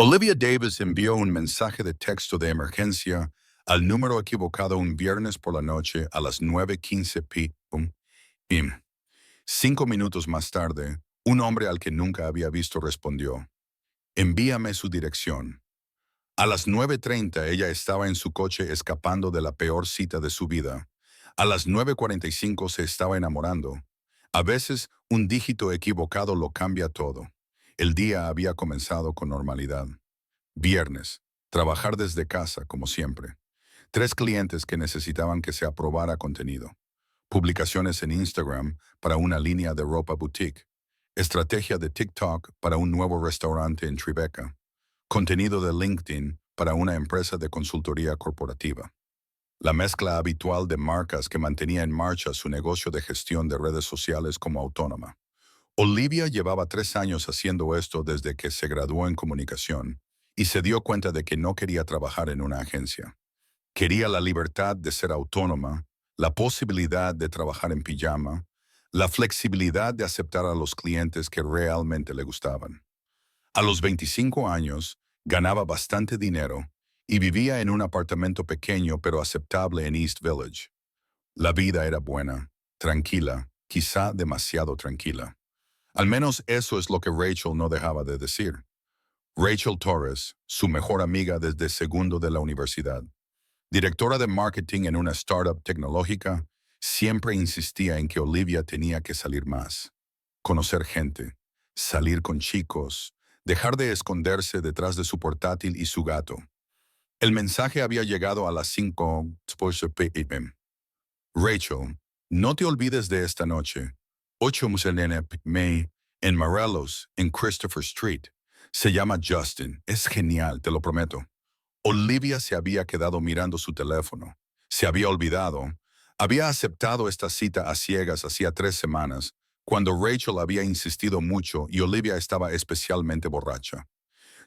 Olivia Davis envió un mensaje de texto de emergencia al número equivocado un viernes por la noche a las 9:15 p.m. 5 minutos más tarde, un hombre al que nunca había visto respondió: "Envíame su dirección". A las 9:30 ella estaba en su coche escapando de la peor cita de su vida. A las 9:45 se estaba enamorando. A veces, un dígito equivocado lo cambia todo. El día había comenzado con normalidad. Viernes. Trabajar desde casa, como siempre. 3 clientes que necesitaban que se aprobara contenido. Publicaciones en Instagram para una línea de ropa boutique. Estrategia de TikTok para un nuevo restaurante en Tribeca. Contenido de LinkedIn para una empresa de consultoría corporativa. La mezcla habitual de marcas que mantenía en marcha su negocio de gestión de redes sociales como autónoma. Olivia llevaba 3 años haciendo esto desde que se graduó en comunicación y se dio cuenta de que no quería trabajar en una agencia. Quería la libertad de ser autónoma, la posibilidad de trabajar en pijama, la flexibilidad de aceptar a los clientes que realmente le gustaban. A los 25 años, ganaba bastante dinero y vivía en un apartamento pequeño pero aceptable en East Village. La vida era buena, tranquila, quizá demasiado tranquila. Al menos eso es lo que Rachel no dejaba de decir. Rachel Torres, su mejor amiga desde segundo de la universidad, directora de marketing en una startup tecnológica, siempre insistía en que Olivia tenía que salir más, conocer gente, salir con chicos, dejar de esconderse detrás de su portátil y su gato. El mensaje había llegado a las 5 p.m. Rachel, no te olvides de esta noche. 8 p.m. en Morelos, en Christopher Street. Se llama Justin. Es genial, te lo prometo. Olivia se había quedado mirando su teléfono. Se había olvidado. Había aceptado esta cita a ciegas hacía 3 semanas, cuando Rachel había insistido mucho y Olivia estaba especialmente borracha.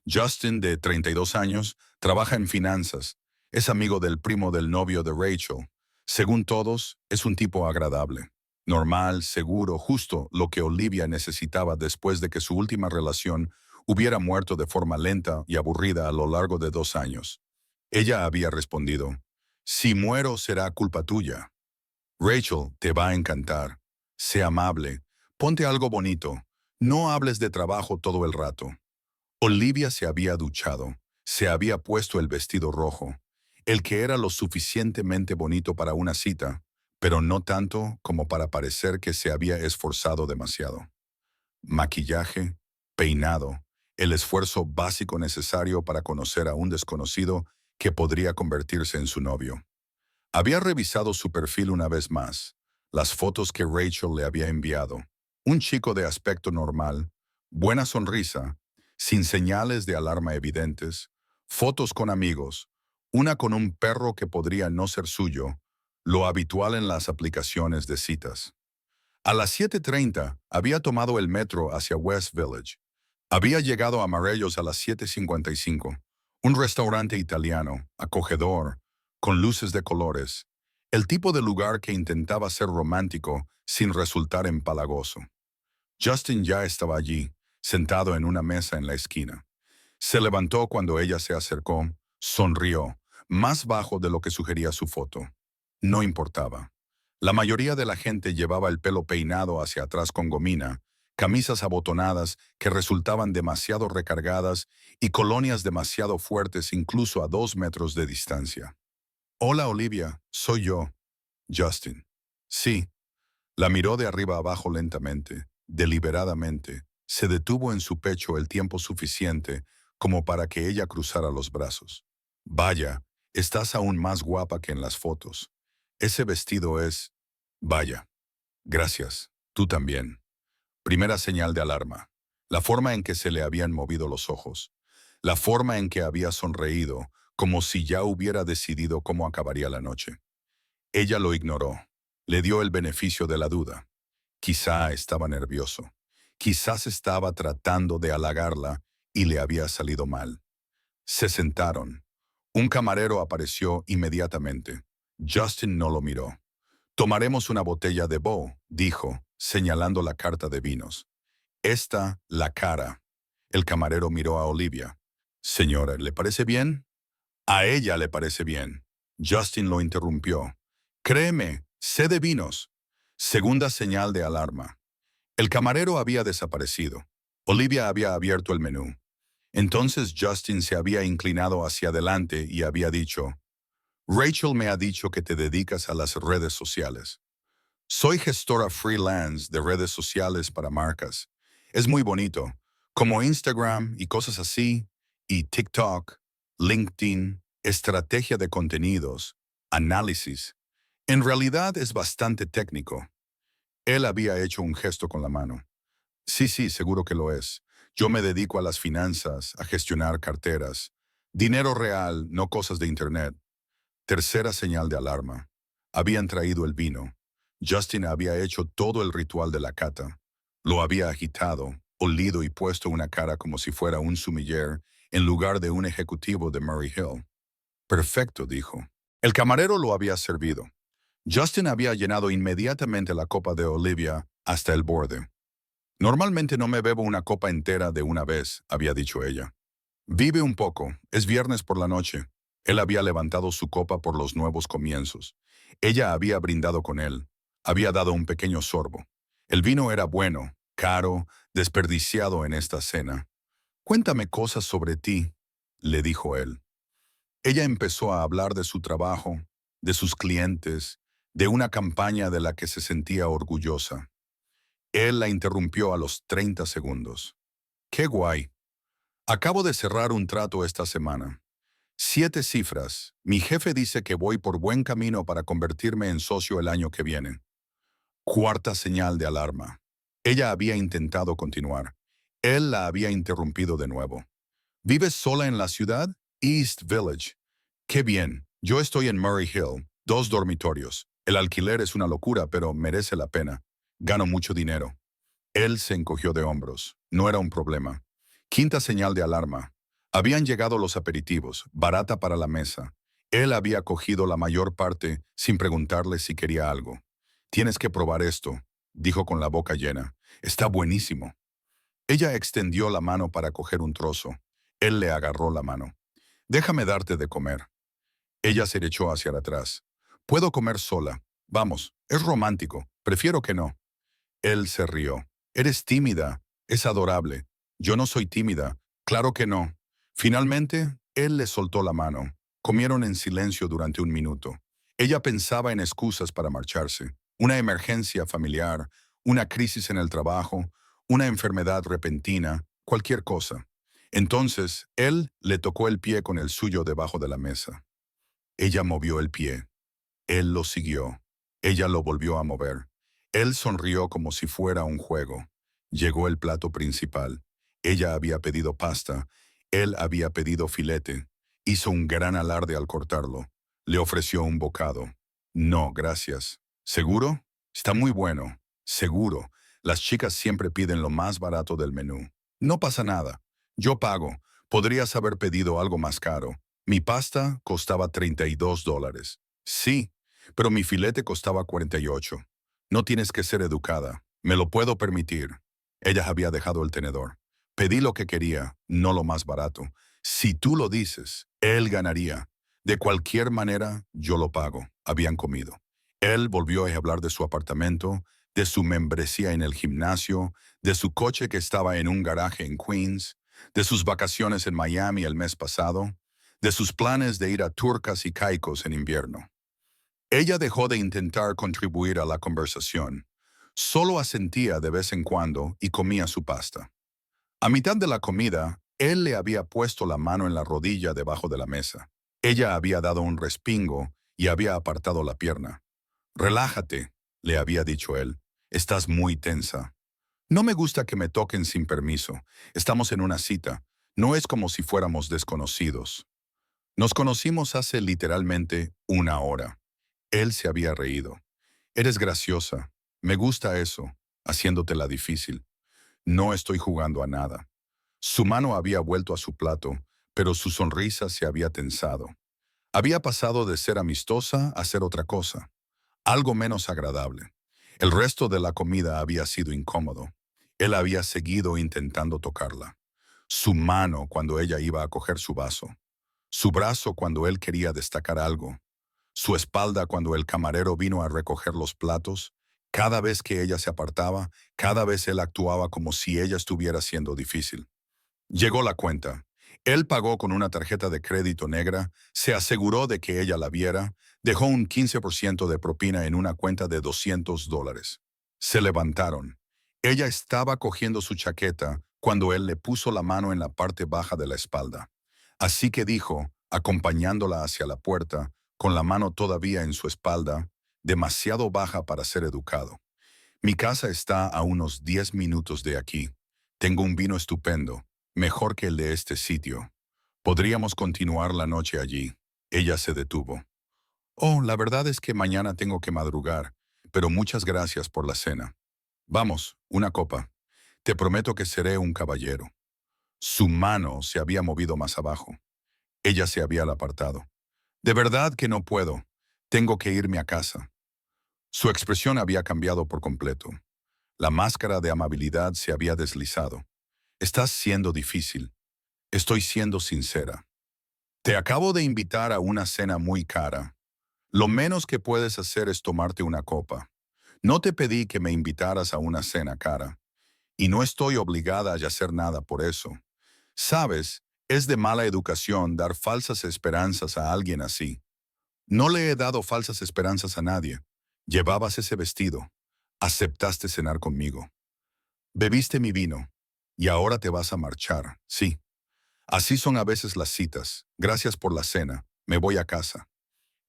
Justin, de 32 años, trabaja en finanzas. Es amigo del primo del novio de Rachel. Según todos, es un tipo agradable. Normal, seguro, justo lo que Olivia necesitaba después de que su última relación hubiera muerto de forma lenta y aburrida a lo largo de 2 años. Ella había respondido: "Si muero será culpa tuya. Rachel, te va a encantar. Sé amable. Ponte algo bonito. No hables de trabajo todo el rato". Olivia se había duchado, se había puesto el vestido rojo, el que era lo suficientemente bonito para una cita, pero no tanto como para parecer que se había esforzado demasiado. Maquillaje, peinado, el esfuerzo básico necesario para conocer a un desconocido que podría convertirse en su novio. Había revisado su perfil una vez más, las fotos que Rachel le había enviado. Un chico de aspecto normal, buena sonrisa, sin señales de alarma evidentes, fotos con amigos, una con un perro que podría no ser suyo, lo habitual en las aplicaciones de citas. A las 7:30 había tomado el metro hacia West Village. Había llegado a Morelos a las 7:55, un restaurante italiano, acogedor, con luces de colores, el tipo de lugar que intentaba ser romántico sin resultar empalagoso. Justin ya estaba allí, sentado en una mesa en la esquina. Se levantó cuando ella se acercó, sonrió, más bajo de lo que sugería su foto. No importaba. La mayoría de la gente llevaba el pelo peinado hacia atrás con gomina, camisas abotonadas que resultaban demasiado recargadas y colonias demasiado fuertes incluso a 2 metros de distancia. «Hola, Olivia, soy yo, Justin». «Sí». La miró de arriba abajo lentamente, deliberadamente. Se detuvo en su pecho el tiempo suficiente como para que ella cruzara los brazos. «Vaya, estás aún más guapa que en las fotos. Ese vestido es... Vaya. Gracias. Tú también». Primera señal de alarma. La forma en que se le habían movido los ojos. La forma en que había sonreído, como si ya hubiera decidido cómo acabaría la noche. Ella lo ignoró. Le dio el beneficio de la duda. Quizá estaba nervioso. Quizás estaba tratando de halagarla y le había salido mal. Se sentaron. Un camarero apareció inmediatamente. Justin no lo miró. «Tomaremos una botella de Bo», dijo, señalando la carta de vinos. «Esta, la cara». El camarero miró a Olivia. Señora, ¿le parece bien? A ella le parece bien. Justin lo interrumpió. Créeme, sé de vinos. Segunda señal de alarma. El camarero había desaparecido. Olivia había abierto el menú. Entonces Justin se había inclinado hacia adelante y había dicho, Rachel me ha dicho que te dedicas a las redes sociales. Soy gestora freelance de redes sociales para marcas. Es muy bonito, como Instagram y cosas así, y TikTok, LinkedIn, estrategia de contenidos, análisis. En realidad es bastante técnico. Él había hecho un gesto con la mano. Sí, sí, seguro que lo es. Yo me dedico a las finanzas, a gestionar carteras. Dinero real, no cosas de internet. Tercera señal de alarma. Habían traído el vino. Justin había hecho todo el ritual de la cata. Lo había agitado, olido y puesto una cara como si fuera un sommelier en lugar de un ejecutivo de Murray Hill. Perfecto, dijo. El camarero lo había servido. Justin había llenado inmediatamente la copa de Olivia hasta el borde. Normalmente no me bebo una copa entera de una vez, había dicho ella. Vive un poco, es viernes por la noche. Él había levantado su copa por los nuevos comienzos. Ella había brindado con él. Había dado un pequeño sorbo. El vino era bueno, caro, desperdiciado en esta cena. Cuéntame cosas sobre ti, le dijo él. Ella empezó a hablar de su trabajo, de sus clientes, de una campaña de la que se sentía orgullosa. Él la interrumpió a los 30 segundos. ¡Qué guay! Acabo de cerrar un trato esta semana. 7 cifras. Mi jefe dice que voy por buen camino para convertirme en socio el año que viene. Cuarta señal de alarma. Ella había intentado continuar. Él la había interrumpido de nuevo. ¿Vives sola en la ciudad? East Village. Qué bien. Yo estoy en Murray Hill. 2 dormitorios. El alquiler es una locura, pero merece la pena. Gano mucho dinero. Él se encogió de hombros. No era un problema. Quinta señal de alarma. Habían llegado los aperitivos, barata para la mesa. Él había cogido la mayor parte sin preguntarle si quería algo. Tienes que probar esto, dijo con la boca llena. Está buenísimo. Ella extendió la mano para coger un trozo. Él le agarró la mano. Déjame darte de comer. Ella se echó hacia atrás. Puedo comer sola. Vamos, es romántico. Prefiero que no. Él se rió. Eres tímida. Es adorable. Yo no soy tímida. Claro que no. Finalmente, él le soltó la mano. Comieron en silencio durante un minuto. Ella pensaba en excusas para marcharse. Una emergencia familiar, una crisis en el trabajo, una enfermedad repentina, cualquier cosa. Entonces, él le tocó el pie con el suyo debajo de la mesa. Ella movió el pie. Él lo siguió. Ella lo volvió a mover. Él sonrió como si fuera un juego. Llegó el plato principal. Ella había pedido pasta. Él había pedido filete. Hizo un gran alarde al cortarlo. Le ofreció un bocado. No, gracias. ¿Seguro? Está muy bueno. Seguro. Las chicas siempre piden lo más barato del menú. No pasa nada. Yo pago. Podrías haber pedido algo más caro. Mi pasta costaba $32. Sí, pero mi filete costaba 48. No tienes que ser educada. Me lo puedo permitir. Ella había dejado el tenedor. Pedí lo que quería, no lo más barato. Si tú lo dices, él ganaría. De cualquier manera, yo lo pago. Habían comido. Él volvió a hablar de su apartamento, de su membresía en el gimnasio, de su coche que estaba en un garaje en Queens, de sus vacaciones en Miami el mes pasado, de sus planes de ir a Turcas y Caicos en invierno. Ella dejó de intentar contribuir a la conversación. Solo asentía de vez en cuando y comía su pasta. A mitad de la comida, él le había puesto la mano en la rodilla debajo de la mesa. Ella había dado un respingo y había apartado la pierna. Relájate, le había dicho él. Estás muy tensa. No me gusta que me toquen sin permiso. Estamos en una cita. No es como si fuéramos desconocidos. Nos conocimos hace literalmente una hora. Él se había reído. Eres graciosa. Me gusta eso, haciéndotela difícil. No estoy jugando a nada. Su mano había vuelto a su plato, pero su sonrisa se había tensado. Había pasado de ser amistosa a ser otra cosa, algo menos agradable. El resto de la comida había sido incómodo. Él había seguido intentando tocarla. su mano cuando ella iba a coger su vaso, su brazo cuando él quería destacar algo, su espalda cuando el camarero vino a recoger los platos. Cada vez que ella se apartaba, cada vez él actuaba como si ella estuviera siendo difícil. Llegó la cuenta. Él pagó con una tarjeta de crédito negra, se aseguró de que ella la viera, dejó un 15% de propina en una cuenta de $200. Se levantaron. Ella estaba cogiendo su chaqueta cuando él le puso la mano en la parte baja de la espalda. Así que dijo, acompañándola hacia la puerta, con la mano todavía en su espalda, demasiado baja para ser educado. Mi casa está a unos 10 minutos de aquí. Tengo un vino estupendo, mejor que el de este sitio. Podríamos continuar la noche allí. Ella se detuvo. Oh, la verdad es que mañana tengo que madrugar, pero muchas gracias por la cena. Vamos, una copa. Te prometo que seré un caballero. Su mano se había movido más abajo. Ella se había apartado. De verdad que no puedo. Tengo que irme a casa. Su expresión había cambiado por completo. La máscara de amabilidad se había deslizado. Estás siendo difícil. Estoy siendo sincera. Te acabo de invitar a una cena muy cara. Lo menos que puedes hacer es tomarte una copa. No te pedí que me invitaras a una cena cara. Y no estoy obligada a hacer nada por eso. Sabes, es de mala educación dar falsas esperanzas a alguien así. No le he dado falsas esperanzas a nadie. Llevabas ese vestido. Aceptaste cenar conmigo. Bebiste mi vino. Y ahora te vas a marchar, sí. Así son a veces las citas. Gracias por la cena. Me voy a casa.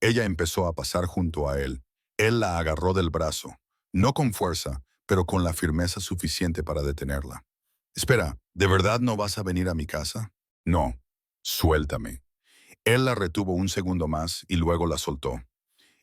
Ella empezó a pasar junto a él. Él la agarró del brazo. No con fuerza, pero con la firmeza suficiente para detenerla. Espera, ¿de verdad no vas a venir a mi casa? No. Suéltame. Él la retuvo un segundo más y luego la soltó.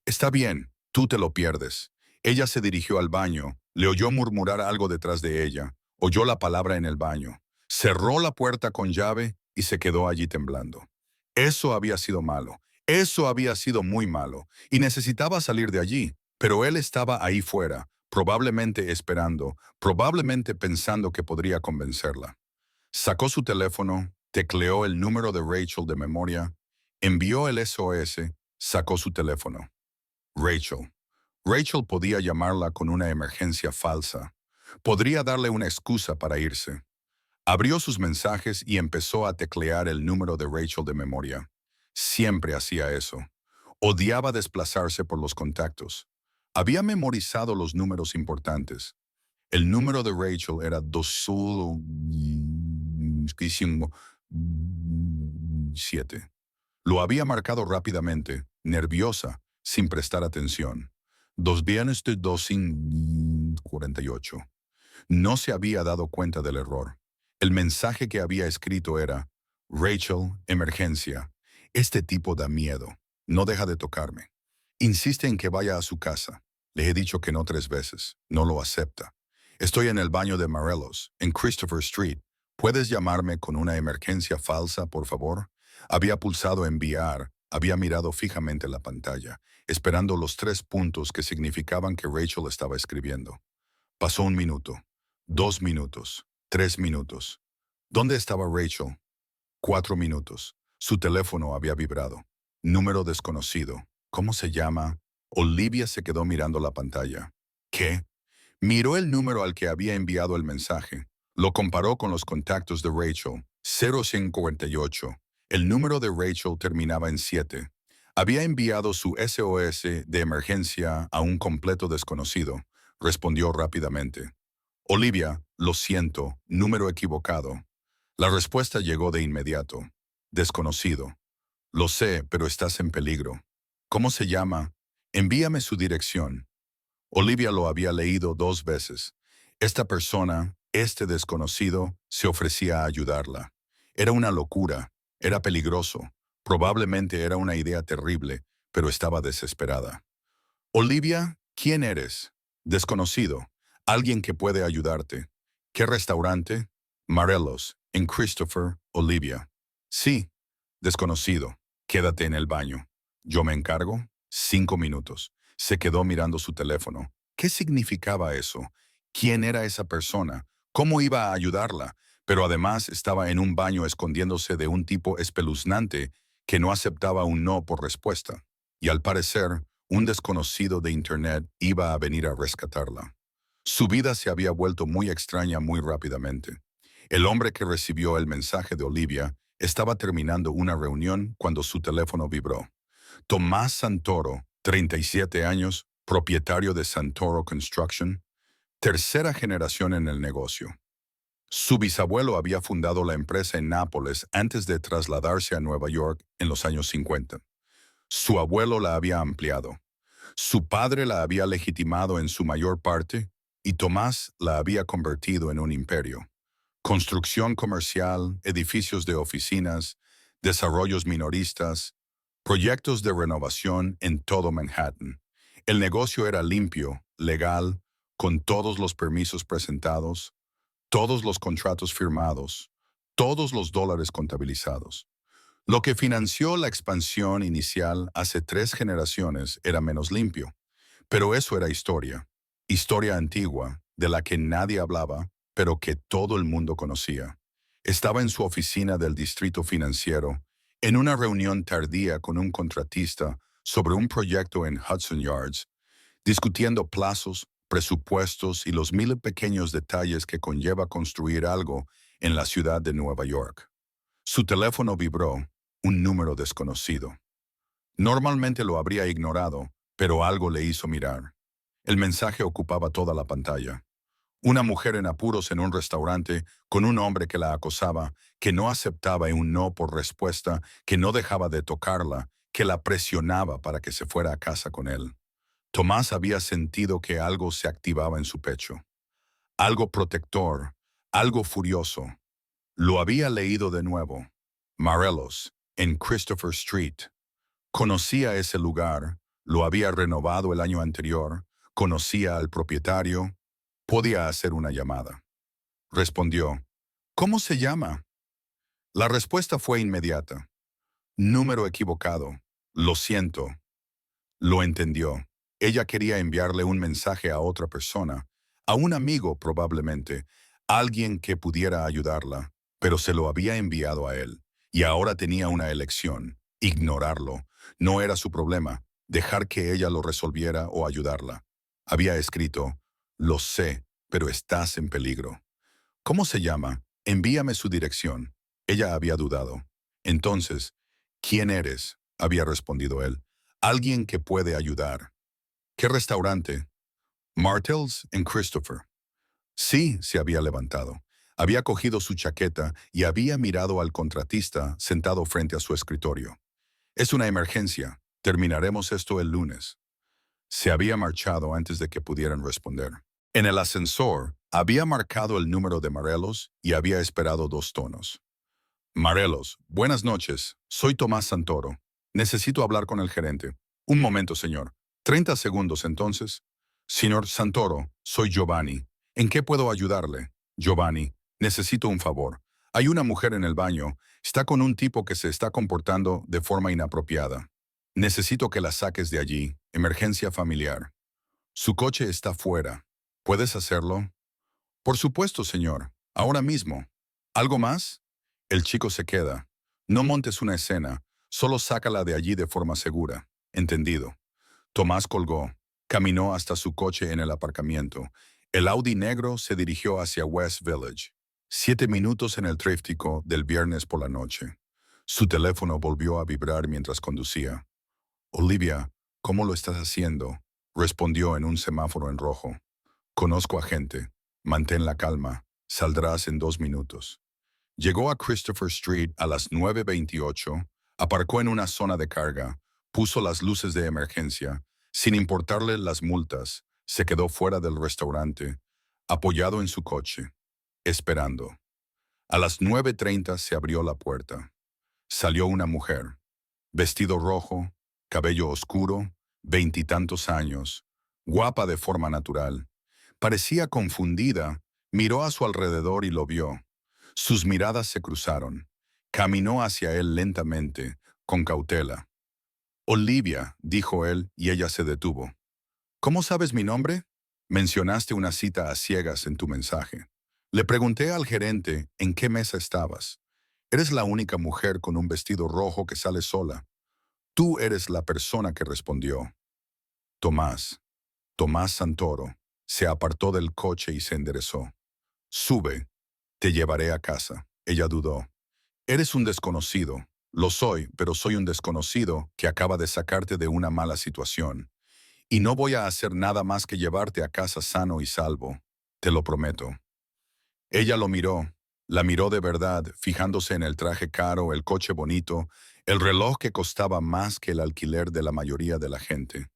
Está bien, tú te lo pierdes. Ella se dirigió al baño, le oyó murmurar algo detrás de ella, oyó la palabra en el baño, cerró la puerta con llave y se quedó allí temblando. Eso había sido malo, eso había sido muy malo, y necesitaba salir de allí, pero él estaba ahí fuera, probablemente esperando, probablemente pensando que podría convencerla. Sacó su teléfono, tecleó el número de Rachel de memoria, envió el SOS, sacó su teléfono. Rachel. Rachel podía llamarla con una emergencia falsa. Podría darle una excusa para irse. Abrió sus mensajes y empezó a teclear el número de Rachel de memoria. Siempre hacía eso. Odiaba desplazarse por los contactos. Había memorizado los números importantes. El número de Rachel era 217. Lo había marcado rápidamente, nerviosa, sin prestar atención. 248. No se había dado cuenta del error. El mensaje que había escrito era: Rachel, emergencia. Este tipo da miedo. No deja de tocarme. Insiste en que vaya a su casa. Le he dicho que no 3 veces. No lo acepta. Estoy en el baño de Morelos, en Christopher Street. ¿Puedes llamarme con una emergencia falsa, por favor? Había pulsado enviar, había mirado fijamente la pantalla, esperando los 3 puntos que significaban que Rachel estaba escribiendo. Pasó 1 minuto, 2 minutos, 3 minutos. ¿Dónde estaba Rachel? 4 minutos. Su teléfono había vibrado. Número desconocido. ¿Cómo se llama? Olivia se quedó mirando la pantalla. ¿Qué? Miró el número al que había enviado el mensaje. Lo comparó con los contactos de Rachel. 0548. El número de Rachel terminaba en 7. Había enviado su SOS de emergencia a un completo desconocido. Respondió rápidamente. Olivia, lo siento, número equivocado. La respuesta llegó de inmediato. Desconocido. Lo sé, pero estás en peligro. ¿Cómo se llama? Envíame su dirección. Olivia lo había leído 2 veces. Esta persona, este desconocido, se ofrecía a ayudarla. Era una locura, era peligroso, probablemente era una idea terrible, pero estaba desesperada. Olivia, ¿quién eres? Desconocido, alguien que puede ayudarte. ¿Qué restaurante? Morelos, en Christopher, Olivia. Sí, desconocido, quédate en el baño. ¿Yo me encargo? 5 minutos. Se quedó mirando su teléfono. ¿Qué significaba eso? ¿Quién era esa persona? ¿Cómo iba a ayudarla? pero además estaba en un baño escondiéndose de un tipo espeluznante que no aceptaba un no por respuesta. Y al parecer, un desconocido de Internet iba a venir a rescatarla. Su vida se había vuelto muy extraña muy rápidamente. El hombre que recibió el mensaje de Olivia estaba terminando una reunión cuando su teléfono vibró. Tomás Santoro, 37 años, propietario de Santoro Construction, tercera generación en el negocio. Su bisabuelo había fundado la empresa en Nápoles antes de trasladarse a Nueva York en los años 50. Su abuelo la había ampliado. Su padre la había legitimado en su mayor parte y Tomás la había convertido en un imperio. Construcción comercial, edificios de oficinas, desarrollos minoristas, proyectos de renovación en todo Manhattan. El negocio era limpio, legal, con todos los permisos presentados, todos los contratos firmados, todos los dólares contabilizados. Lo que financió la expansión inicial hace 3 generaciones era menos limpio, pero eso era historia. Historia antigua, de la que nadie hablaba, pero que todo el mundo conocía. Estaba en su oficina del distrito financiero, en una reunión tardía con un contratista sobre un proyecto en Hudson Yards, discutiendo plazos, presupuestos y los 1000 pequeños detalles que conlleva construir algo en la ciudad de Nueva York. Su teléfono vibró, un número desconocido. Normalmente lo habría ignorado, pero algo le hizo mirar. El mensaje ocupaba toda la pantalla. Una mujer en apuros en un restaurante con un hombre que la acosaba, que no aceptaba un no por respuesta, que no dejaba de tocarla, que la presionaba para que se fuera a casa con él. Tomás había sentido que algo se activaba en su pecho. Algo protector, algo furioso. Lo había leído de nuevo. Morelos, en Christopher Street. Conocía ese lugar, lo había renovado el año anterior, conocía al propietario, podía hacer una llamada. Respondió, ¿cómo se llama? La respuesta fue inmediata. Número equivocado. Lo siento. Lo entendió. Ella quería enviarle un mensaje a otra persona, a un amigo probablemente, alguien que pudiera ayudarla, pero se lo había enviado a él, y ahora tenía una elección, ignorarlo. No era su problema, dejar que ella lo resolviera o ayudarla. Había escrito, lo sé, pero estás en peligro. ¿Cómo se llama? Envíame su dirección. Ella había dudado. Entonces, ¿quién eres? Había respondido él. Alguien que puede ayudar. ¿Qué restaurante? Martell's en Christopher. Sí, se había levantado. Había cogido su chaqueta y había mirado al contratista sentado frente a su escritorio. Es una emergencia. Terminaremos esto el lunes. Se había marchado antes de que pudieran responder. En el ascensor, había marcado el número de Morelos y había esperado 2 tonos. Morelos, buenas noches. Soy Tomás Santoro. Necesito hablar con el gerente. Un momento, señor. 30 segundos entonces. Señor Santoro, soy Giovanni. ¿En qué puedo ayudarle? Giovanni, necesito un favor. Hay una mujer en el baño. Está con un tipo que se está comportando de forma inapropiada. Necesito que la saques de allí. Emergencia familiar. Su coche está fuera. ¿Puedes hacerlo? Por supuesto, señor. Ahora mismo. ¿Algo más? El chico se queda. No montes una escena. Solo sácala de allí de forma segura. Entendido. Tomás colgó. Caminó hasta su coche en el aparcamiento. El Audi negro se dirigió hacia West Village. 7 minutos en el tráfico del viernes por la noche. Su teléfono volvió a vibrar mientras conducía. Olivia, ¿cómo lo estás haciendo? Respondió en un semáforo en rojo. Conozco a gente. Mantén la calma. Saldrás en 2 minutos. Llegó a Christopher Street a las 9:28, aparcó en una zona de carga, puso las luces de emergencia, sin importarle las multas, se quedó fuera del restaurante, apoyado en su coche, esperando. A las 9:30 se abrió la puerta. Salió una mujer, vestido rojo, cabello oscuro, 20 y tantos años, guapa de forma natural. Parecía confundida, miró a su alrededor y lo vio. Sus miradas se cruzaron. Caminó hacia él lentamente, con cautela. Olivia, dijo él, y ella se detuvo. ¿Cómo sabes mi nombre? Mencionaste una cita a ciegas en tu mensaje. Le pregunté al gerente en qué mesa estabas. Eres la única mujer con un vestido rojo que sale sola. Tú eres la persona que respondió. Tomás. Tomás Santoro. Se apartó del coche y se enderezó. Sube. Te llevaré a casa. Ella dudó. Eres un desconocido. Lo soy, pero soy un desconocido que acaba de sacarte de una mala situación. Y no voy a hacer nada más que llevarte a casa sano y salvo. Te lo prometo. Ella lo miró. La miró de verdad, fijándose en el traje caro, el coche bonito, el reloj que costaba más que el alquiler de la mayoría de la gente.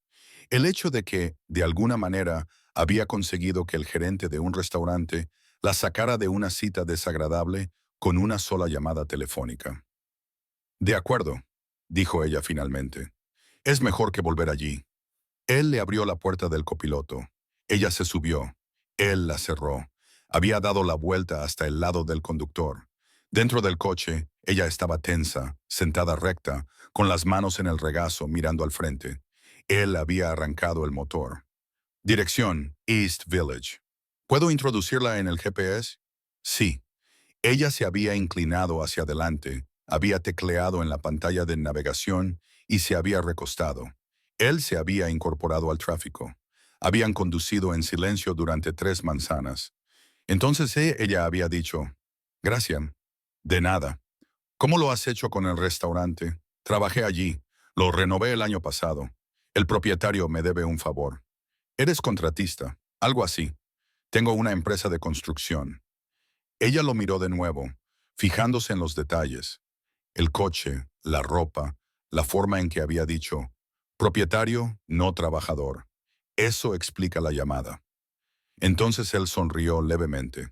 El hecho de que, de alguna manera, había conseguido que el gerente de un restaurante la sacara de una cita desagradable con una sola llamada telefónica. De acuerdo, dijo ella finalmente. Es mejor que volver allí. Él le abrió la puerta del copiloto. Ella se subió. Él la cerró. Había dado la vuelta hasta el lado del conductor. Dentro del coche, ella estaba tensa, sentada recta, con las manos en el regazo mirando al frente. Él había arrancado el motor. Dirección, East Village. ¿Puedo introducirla en el GPS? Sí. Ella se había inclinado hacia adelante, había tecleado en la pantalla de navegación y se había recostado. Él se había incorporado al tráfico. Habían conducido en silencio durante 3 manzanas. Entonces ella había dicho, «Gracias. De nada. ¿Cómo lo has hecho con el restaurante? Trabajé allí. Lo renové el año pasado. El propietario me debe un favor. Eres contratista, algo así. Tengo una empresa de construcción». Ella lo miró de nuevo, fijándose en los detalles. El coche, la ropa, la forma en que había dicho, propietario, no trabajador. Eso explica la llamada. Entonces él sonrió levemente.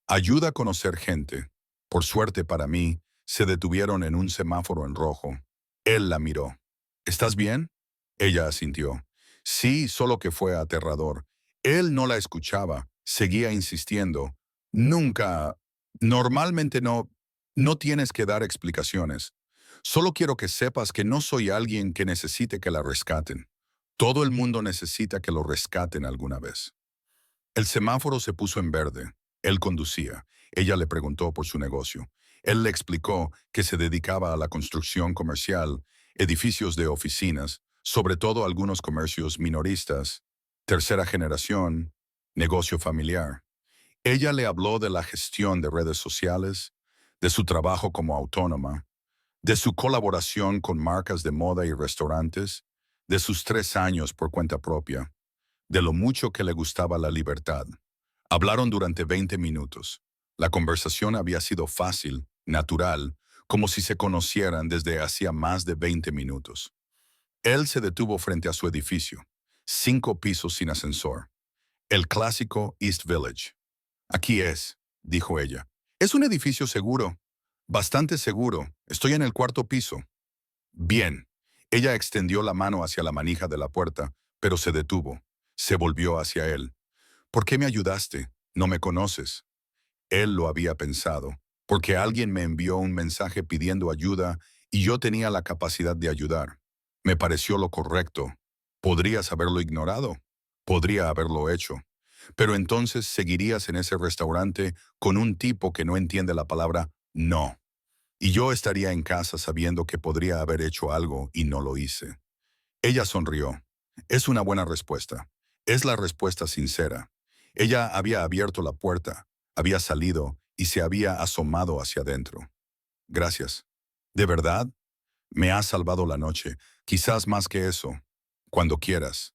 Ayuda a conocer gente. Por suerte para mí, se detuvieron en un semáforo en rojo. Él la miró. ¿Estás bien? Ella asintió. Sí, solo que fue aterrador. Él no la escuchaba, seguía insistiendo. Nunca, normalmente no tienes que dar explicaciones. Solo quiero que sepas que no soy alguien que necesite que la rescaten. Todo el mundo necesita que lo rescaten alguna vez. El semáforo se puso en verde. Él conducía. Ella le preguntó por su negocio. Él le explicó que se dedicaba a la construcción comercial, edificios de oficinas, sobre todo algunos comercios minoristas, tercera generación, negocio familiar. Ella le habló de la gestión de redes sociales, de su trabajo como autónoma, de su colaboración con marcas de moda y restaurantes, de sus 3 años por cuenta propia, de lo mucho que le gustaba la libertad. Hablaron durante 20 minutos. La conversación había sido fácil, natural, como si se conocieran desde hacía más de 20 minutos. Él se detuvo frente a su edificio, 5 pisos sin ascensor. El clásico East Village. Aquí es, dijo ella. Es un edificio seguro. Bastante seguro. Estoy en el 4º piso. Bien. Ella extendió la mano hacia la manija de la puerta, pero se detuvo. Se volvió hacia él. ¿Por qué me ayudaste? No me conoces. Él lo había pensado, porque alguien me envió un mensaje pidiendo ayuda y yo tenía la capacidad de ayudar. Me pareció lo correcto. ¿Podrías haberlo ignorado? Podría haberlo hecho. Pero entonces seguirías en ese restaurante con un tipo que no entiende la palabra no. Y yo estaría en casa sabiendo que podría haber hecho algo y no lo hice. Ella sonrió. Es una buena respuesta. Es la respuesta sincera. Ella había abierto la puerta, había salido y se había asomado hacia adentro. Gracias. ¿De verdad? Me has salvado la noche, quizás más que eso. Cuando quieras.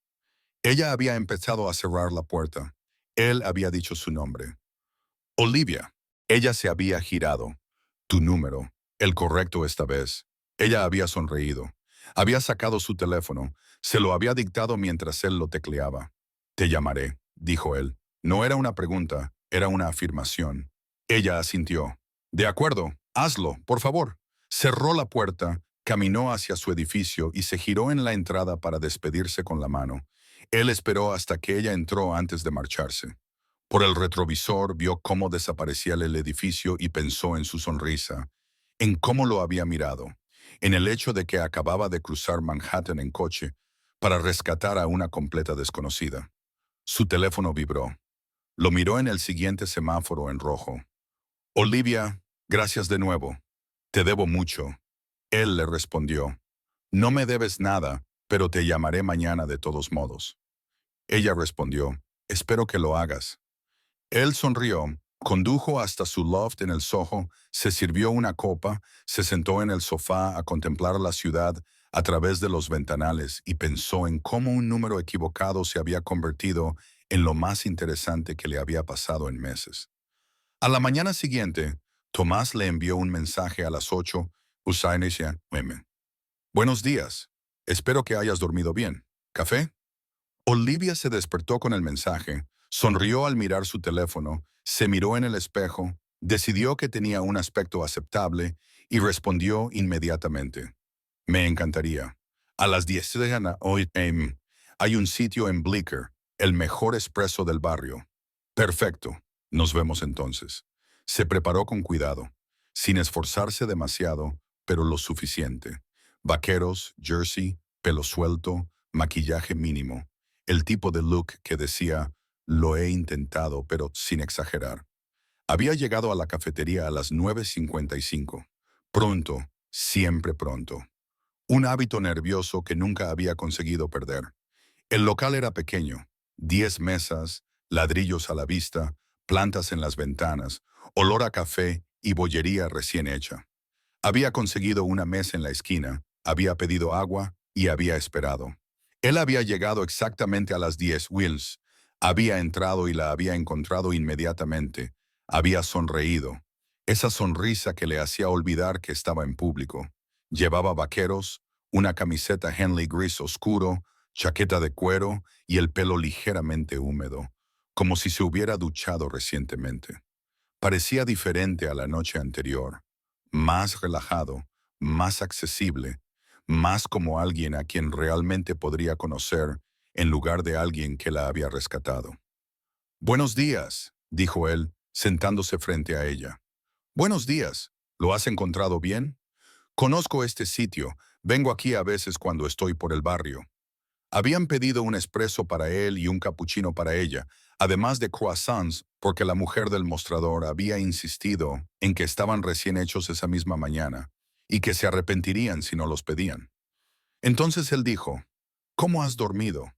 Ella había empezado a cerrar la puerta. Él había dicho su nombre. Olivia. Ella se había girado. Tu número. El correcto esta vez. Ella había sonreído. Había sacado su teléfono. Se lo había dictado mientras él lo tecleaba. Te llamaré, dijo él. No era una pregunta, era una afirmación. Ella asintió. De acuerdo, hazlo, por favor. Cerró la puerta, caminó hacia su edificio y se giró en la entrada para despedirse con la mano. Él esperó hasta que ella entró antes de marcharse. Por el retrovisor vio cómo desaparecía el edificio y pensó en su sonrisa, en cómo lo había mirado, en el hecho de que acababa de cruzar Manhattan en coche para rescatar a una completa desconocida. Su teléfono vibró. Lo miró en el siguiente semáforo en rojo. Olivia, gracias de nuevo. Te debo mucho. Él le respondió. No me debes nada, pero te llamaré mañana de todos modos. Ella respondió. Espero que lo hagas. Él sonrió, condujo hasta su loft en el Soho, se sirvió una copa, se sentó en el sofá a contemplar la ciudad a través de los ventanales y pensó en cómo un número equivocado se había convertido en lo más interesante que le había pasado en meses. A la mañana siguiente, Tomás le envió un mensaje a las 8. Buenos días. Espero que hayas dormido bien. ¿Café? Olivia se despertó con el mensaje, sonrió al mirar su teléfono, se miró en el espejo, decidió que tenía un aspecto aceptable y respondió inmediatamente. Me encantaría. A las 10 de hoy hay un sitio en Bleecker, el mejor espresso del barrio. Perfecto. Nos vemos entonces. Se preparó con cuidado, sin esforzarse demasiado, pero lo suficiente. Vaqueros, jersey, pelo suelto, maquillaje mínimo. El tipo de look que decía, lo he intentado, pero sin exagerar. Había llegado a la cafetería a las 9:55. Pronto, siempre pronto. Un hábito nervioso que nunca había conseguido perder. El local era pequeño, 10 mesas, ladrillos a la vista, plantas en las ventanas, olor a café y bollería recién hecha. Había conseguido una mesa en la esquina, había pedido agua y había esperado. Él había llegado exactamente a las 10. Wills había entrado y la había encontrado inmediatamente. Había sonreído. Esa sonrisa que le hacía olvidar que estaba en público. Llevaba vaqueros, una camiseta Henley gris oscuro, chaqueta de cuero y el pelo ligeramente húmedo, como si se hubiera duchado recientemente. Parecía diferente a la noche anterior, más relajado, más accesible, más como alguien a quien realmente podría conocer en lugar de alguien que la había rescatado. Buenos días, dijo él, sentándose frente a ella. Buenos días, ¿lo has encontrado bien? Conozco este sitio, vengo aquí a veces cuando estoy por el barrio. Habían pedido un espresso para él y un cappuccino para ella, además de croissants, porque la mujer del mostrador había insistido en que estaban recién hechos esa misma mañana y que se arrepentirían si no los pedían. Entonces él dijo, ¿cómo has dormido?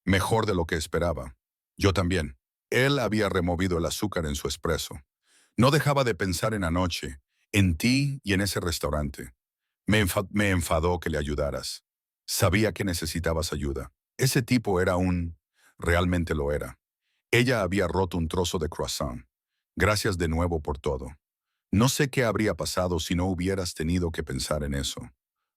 Mejor de lo que esperaba. Yo también. Él había removido el azúcar en su espresso. No dejaba de pensar en anoche, en ti y en ese restaurante. Me enfadó que le ayudaras. Sabía que necesitabas ayuda. Ese tipo era realmente lo era. Ella había roto un trozo de croissant. Gracias de nuevo por todo. No sé qué habría pasado si no hubieras tenido que pensar en eso.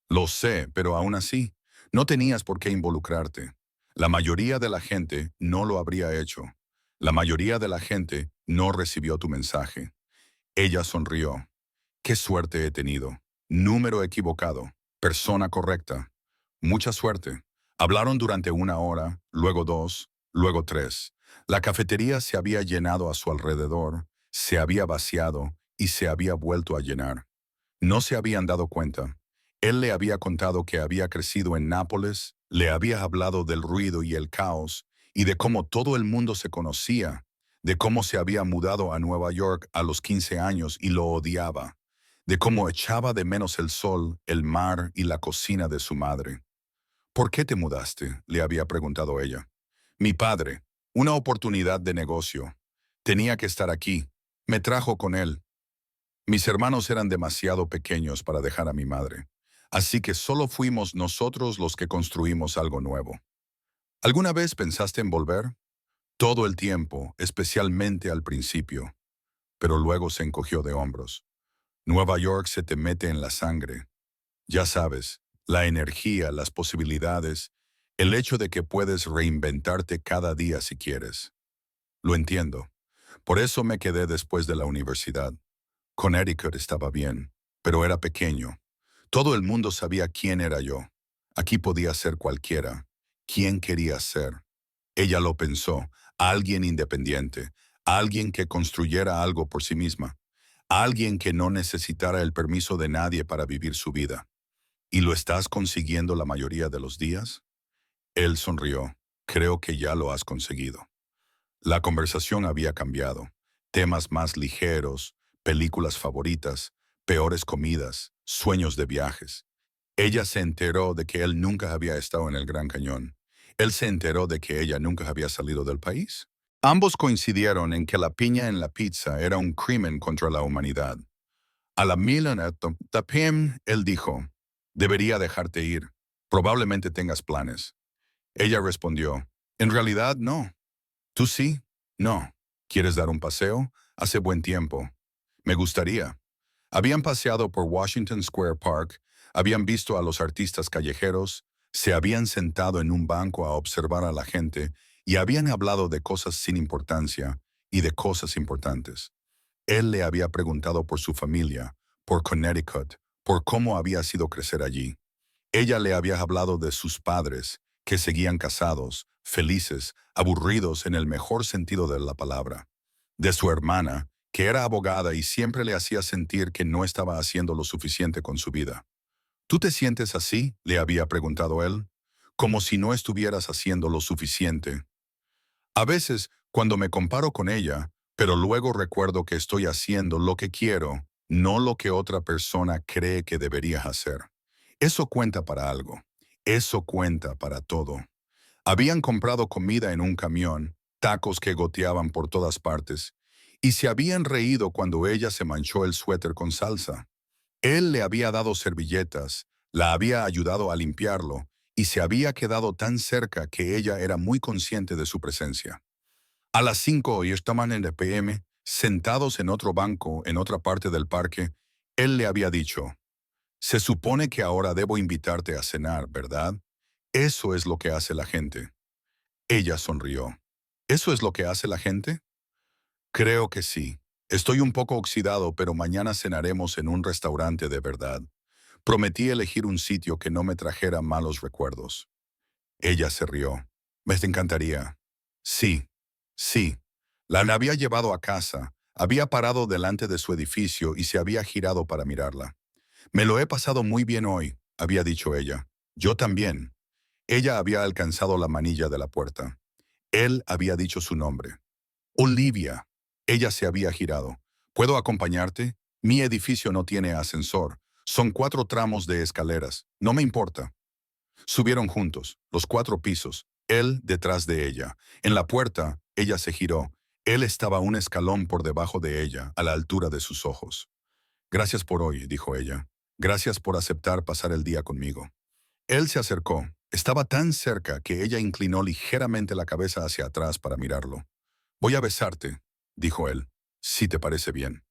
Lo sé, pero aún así, no tenías por qué involucrarte. La mayoría de la gente no lo habría hecho. La mayoría de la gente no recibió tu mensaje. Ella sonrió. Qué suerte he tenido. Número equivocado. Persona correcta. Mucha suerte. Hablaron durante 1 hora, luego 2, luego 3. La cafetería se había llenado a su alrededor, se había vaciado y se había vuelto a llenar. No se habían dado cuenta. Él le había contado que había crecido en Nápoles, le había hablado del ruido y el caos y de cómo todo el mundo se conocía, de cómo se había mudado a Nueva York a los 15 años y lo odiaba, de cómo echaba de menos el sol, el mar y la cocina de su madre. ¿Por qué te mudaste?, le había preguntado ella. Mi padre, una oportunidad de negocio. Tenía que estar aquí. Me trajo con él. Mis hermanos eran demasiado pequeños para dejar a mi madre, así que solo fuimos nosotros los que construimos algo nuevo. ¿Alguna vez pensaste en volver? Todo el tiempo, especialmente al principio, pero luego se encogió de hombros. Nueva York se te mete en la sangre. Ya sabes, la energía, las posibilidades, el hecho de que puedes reinventarte cada día si quieres. Lo entiendo. Por eso me quedé después de la universidad. Connecticut estaba bien, pero era pequeño. Todo el mundo sabía quién era yo. Aquí podía ser cualquiera. ¿Quién quería ser? Ella lo pensó. Alguien independiente. Alguien que construyera algo por sí misma. Alguien que no necesitara el permiso de nadie para vivir su vida. ¿Y lo estás consiguiendo la mayoría de los días? Él sonrió. Creo que ya lo has conseguido. La conversación había cambiado. Temas más ligeros, películas favoritas, peores comidas, sueños de viajes. Ella se enteró de que él nunca había estado en el Gran Cañón. Él se enteró de que ella nunca había salido del país. Ambos coincidieron en que la piña en la pizza era un crimen contra la humanidad. A la PM, él dijo, debería dejarte ir. Probablemente tengas planes. Ella respondió, en realidad no. ¿Tú sí? No. ¿Quieres dar un paseo? Hace buen tiempo. Me gustaría. Habían paseado por Washington Square Park, habían visto a los artistas callejeros, se habían sentado en un banco a observar a la gente y habían hablado de cosas sin importancia y de cosas importantes. Él le había preguntado por su familia, por Connecticut, por cómo había sido crecer allí. Ella le había hablado de sus padres, que seguían casados, felices, aburridos en el mejor sentido de la palabra. De su hermana, que era abogada y siempre le hacía sentir que no estaba haciendo lo suficiente con su vida. ¿Tú te sientes así?, le había preguntado él. Como si no estuvieras haciendo lo suficiente. A veces, cuando me comparo con ella, pero luego recuerdo que estoy haciendo lo que quiero, no lo que otra persona cree que debería hacer. Eso cuenta para algo. Eso cuenta para todo. Habían comprado comida en un camión, tacos que goteaban por todas partes, y se habían reído cuando ella se manchó el suéter con salsa. Él le había dado servilletas, la había ayudado a limpiarlo, y se había quedado tan cerca que ella era muy consciente de su presencia. A las 5 y estaban en el PM, sentados en otro banco en otra parte del parque, él le había dicho, se supone que ahora debo invitarte a cenar, ¿verdad? Eso es lo que hace la gente. Ella sonrió. ¿Eso es lo que hace la gente? Creo que sí. Estoy un poco oxidado, pero mañana cenaremos en un restaurante de verdad. Prometí elegir un sitio que no me trajera malos recuerdos. Ella se rió. Me encantaría. Sí, sí. La había llevado a casa, había parado delante de su edificio y se había girado para mirarla. Me lo he pasado muy bien hoy, había dicho ella. Yo también. Ella había alcanzado la manilla de la puerta. Él había dicho su nombre. Olivia. Ella se había girado. ¿Puedo acompañarte? Mi edificio no tiene ascensor. Son 4 tramos de escaleras. No me importa. Subieron juntos, los 4 pisos, él detrás de ella. En la puerta, ella se giró. Él estaba un escalón por debajo de ella, a la altura de sus ojos. Gracias por hoy, dijo ella. Gracias por aceptar pasar el día conmigo. Él se acercó. Estaba tan cerca que ella inclinó ligeramente la cabeza hacia atrás para mirarlo. Voy a besarte, dijo él, si te parece bien.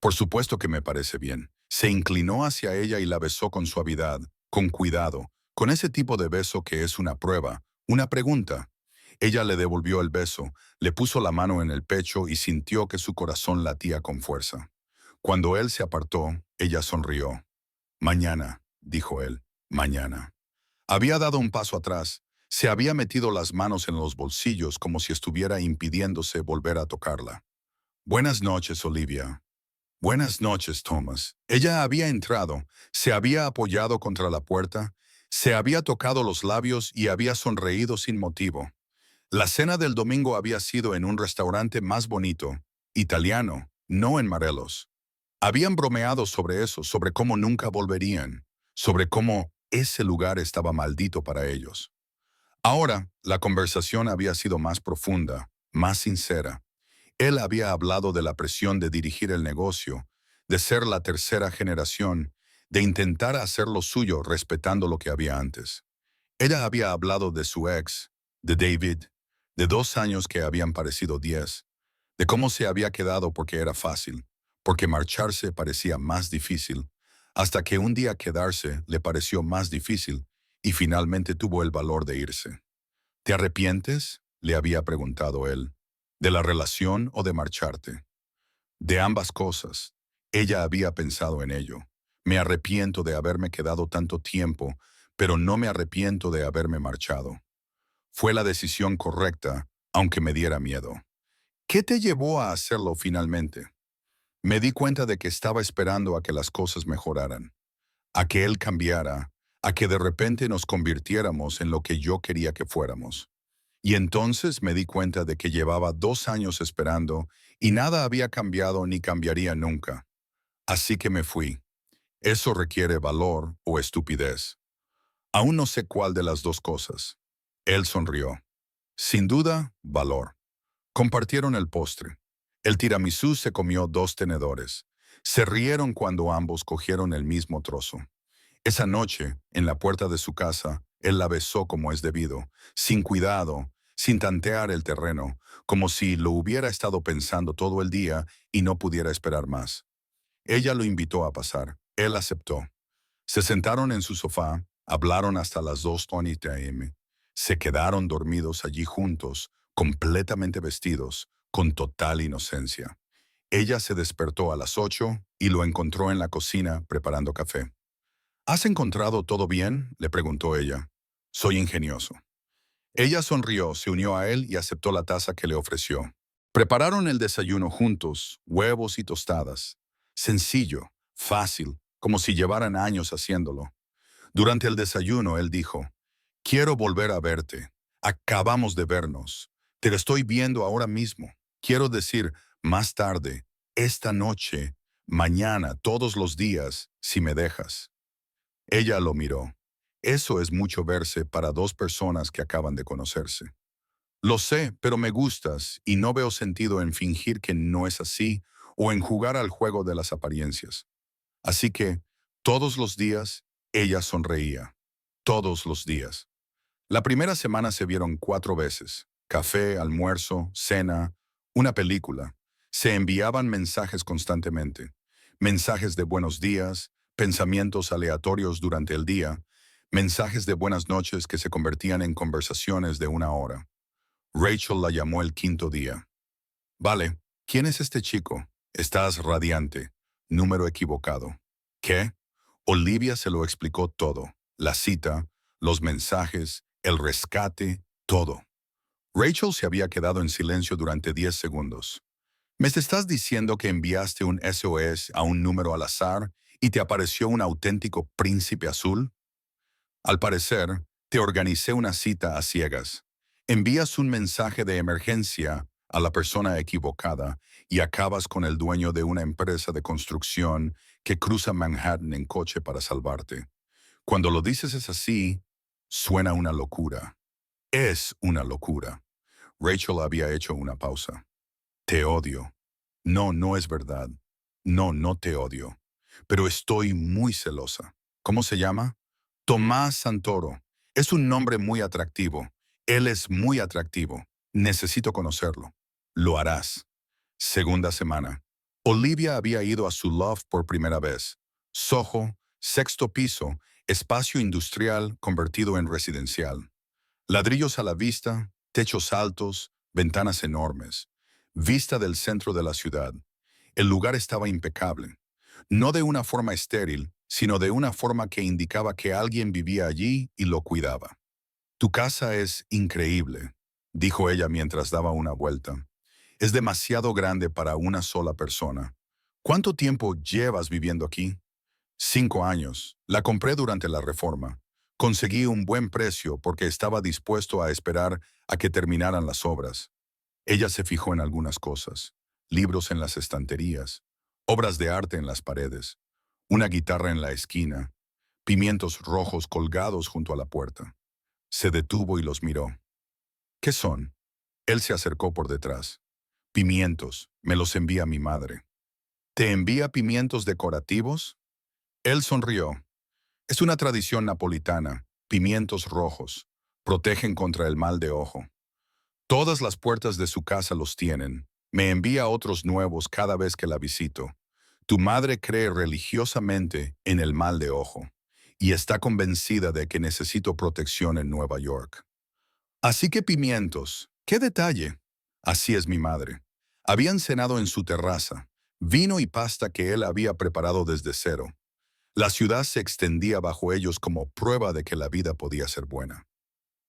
Por supuesto que me parece bien. Se inclinó hacia ella y la besó con suavidad, con cuidado, con ese tipo de beso que es una prueba, una pregunta. Ella le devolvió el beso, le puso la mano en el pecho y sintió que su corazón latía con fuerza. Cuando él se apartó, ella sonrió. Mañana, dijo él, mañana. Había dado un paso atrás, se había metido las manos en los bolsillos como si estuviera impidiéndose volver a tocarla. Buenas noches, Olivia. Buenas noches, Thomas. Ella había entrado, se había apoyado contra la puerta, se había tocado los labios y había sonreído sin motivo. La cena del domingo había sido en un restaurante más bonito, italiano, no en Morelos. Habían bromeado sobre eso, sobre cómo nunca volverían, sobre cómo ese lugar estaba maldito para ellos. Ahora, la conversación había sido más profunda, más sincera. Él había hablado de la presión de dirigir el negocio, de ser la tercera generación, de intentar hacer lo suyo respetando lo que había antes. Ella había hablado de su ex, de David, de 2 años que habían parecido 10, de cómo se había quedado porque era fácil, porque marcharse parecía más difícil, hasta que un día quedarse le pareció más difícil y finalmente tuvo el valor de irse. ¿Te arrepientes?, le había preguntado él. ¿De la relación o de marcharte? De ambas cosas. Ella había pensado en ello. Me arrepiento de haberme quedado tanto tiempo, pero no me arrepiento de haberme marchado. Fue la decisión correcta, aunque me diera miedo. ¿Qué te llevó a hacerlo finalmente? Me di cuenta de que estaba esperando a que las cosas mejoraran, a que él cambiara, a que de repente nos convirtiéramos en lo que yo quería que fuéramos. Y entonces me di cuenta de que llevaba 2 años esperando y nada había cambiado ni cambiaría nunca. Así que me fui. Eso requiere valor o estupidez. Aún no sé cuál de las dos cosas. Él sonrió. Sin duda, valor. Compartieron el postre. El tiramisú se comió 2 tenedores. Se rieron cuando ambos cogieron el mismo trozo. Esa noche, en la puerta de su casa, él la besó como es debido, sin cuidado, sin tantear el terreno, como si lo hubiera estado pensando todo el día y no pudiera esperar más. Ella lo invitó a pasar. Él aceptó. Se sentaron en su sofá, hablaron hasta las 2:20 a.m. Se quedaron dormidos allí juntos, completamente vestidos, con total inocencia. Ella se despertó a las 8 y lo encontró en la cocina preparando café. ¿Has encontrado todo bien?, le preguntó ella. Soy ingenioso. Ella sonrió, se unió a él y aceptó la taza que le ofreció. Prepararon el desayuno juntos, huevos y tostadas. Sencillo, fácil, como si llevaran años haciéndolo. Durante el desayuno, él dijo, quiero volver a verte. Acabamos de vernos. Te lo estoy viendo ahora mismo. Quiero decir, más tarde, esta noche, mañana, todos los días, si me dejas. Ella lo miró. Eso es mucho verse para dos personas que acaban de conocerse. Lo sé, pero me gustas y no veo sentido en fingir que no es así o en jugar al juego de las apariencias. Así que, todos los días, ella sonreía. Todos los días. La primera semana se vieron 4 veces. Café, almuerzo, cena, una película. Se enviaban mensajes constantemente. Mensajes de buenos días, pensamientos aleatorios durante el día, mensajes de buenas noches que se convertían en conversaciones de 1 hora. Rachel la llamó el 5.º día. Vale, ¿quién es este chico? Estás radiante. Número equivocado. ¿Qué? Olivia se lo explicó todo. La cita, los mensajes, el rescate, todo. Rachel se había quedado en silencio durante 10 segundos. ¿Me estás diciendo que enviaste un SOS a un número al azar y te apareció un auténtico príncipe azul? Al parecer, te organicé una cita a ciegas. Envías un mensaje de emergencia a la persona equivocada y acabas con el dueño de una empresa de construcción que cruza Manhattan en coche para salvarte. Cuando lo dices es así, suena una locura. Es una locura. Rachel había hecho una pausa. Te odio. No, no es verdad. No, no te odio. Pero estoy muy celosa. ¿Cómo se llama? Tomás Santoro. Es un nombre muy atractivo. Él es muy atractivo. Necesito conocerlo. Lo harás. Segunda semana. Olivia había ido a su loft por primera vez. Soho, 6.º piso, espacio industrial convertido en residencial. Ladrillos a la vista, techos altos, ventanas enormes. Vista del centro de la ciudad. El lugar estaba impecable. No de una forma estéril, sino de una forma que indicaba que alguien vivía allí y lo cuidaba. Tu casa es increíble, dijo ella mientras daba una vuelta. Es demasiado grande para una sola persona. ¿Cuánto tiempo llevas viviendo aquí? 5 años. La compré durante la reforma. Conseguí un buen precio porque estaba dispuesto a esperar a que terminaran las obras. Ella se fijó en algunas cosas. Libros en las estanterías, obras de arte en las paredes, una guitarra en la esquina, pimientos rojos colgados junto a la puerta. Se detuvo y los miró. ¿Qué son? Él se acercó por detrás. Pimientos, me los envía mi madre. ¿Te envía pimientos decorativos? Él sonrió. Es una tradición napolitana, pimientos rojos. Protegen contra el mal de ojo. Todas las puertas de su casa los tienen. Me envía otros nuevos cada vez que la visito. Tu madre cree religiosamente en el mal de ojo y está convencida de que necesito protección en Nueva York. Así que pimientos, qué detalle. Así es mi madre. Habían cenado en su terraza, vino y pasta que él había preparado desde cero. La ciudad se extendía bajo ellos como prueba de que la vida podía ser buena.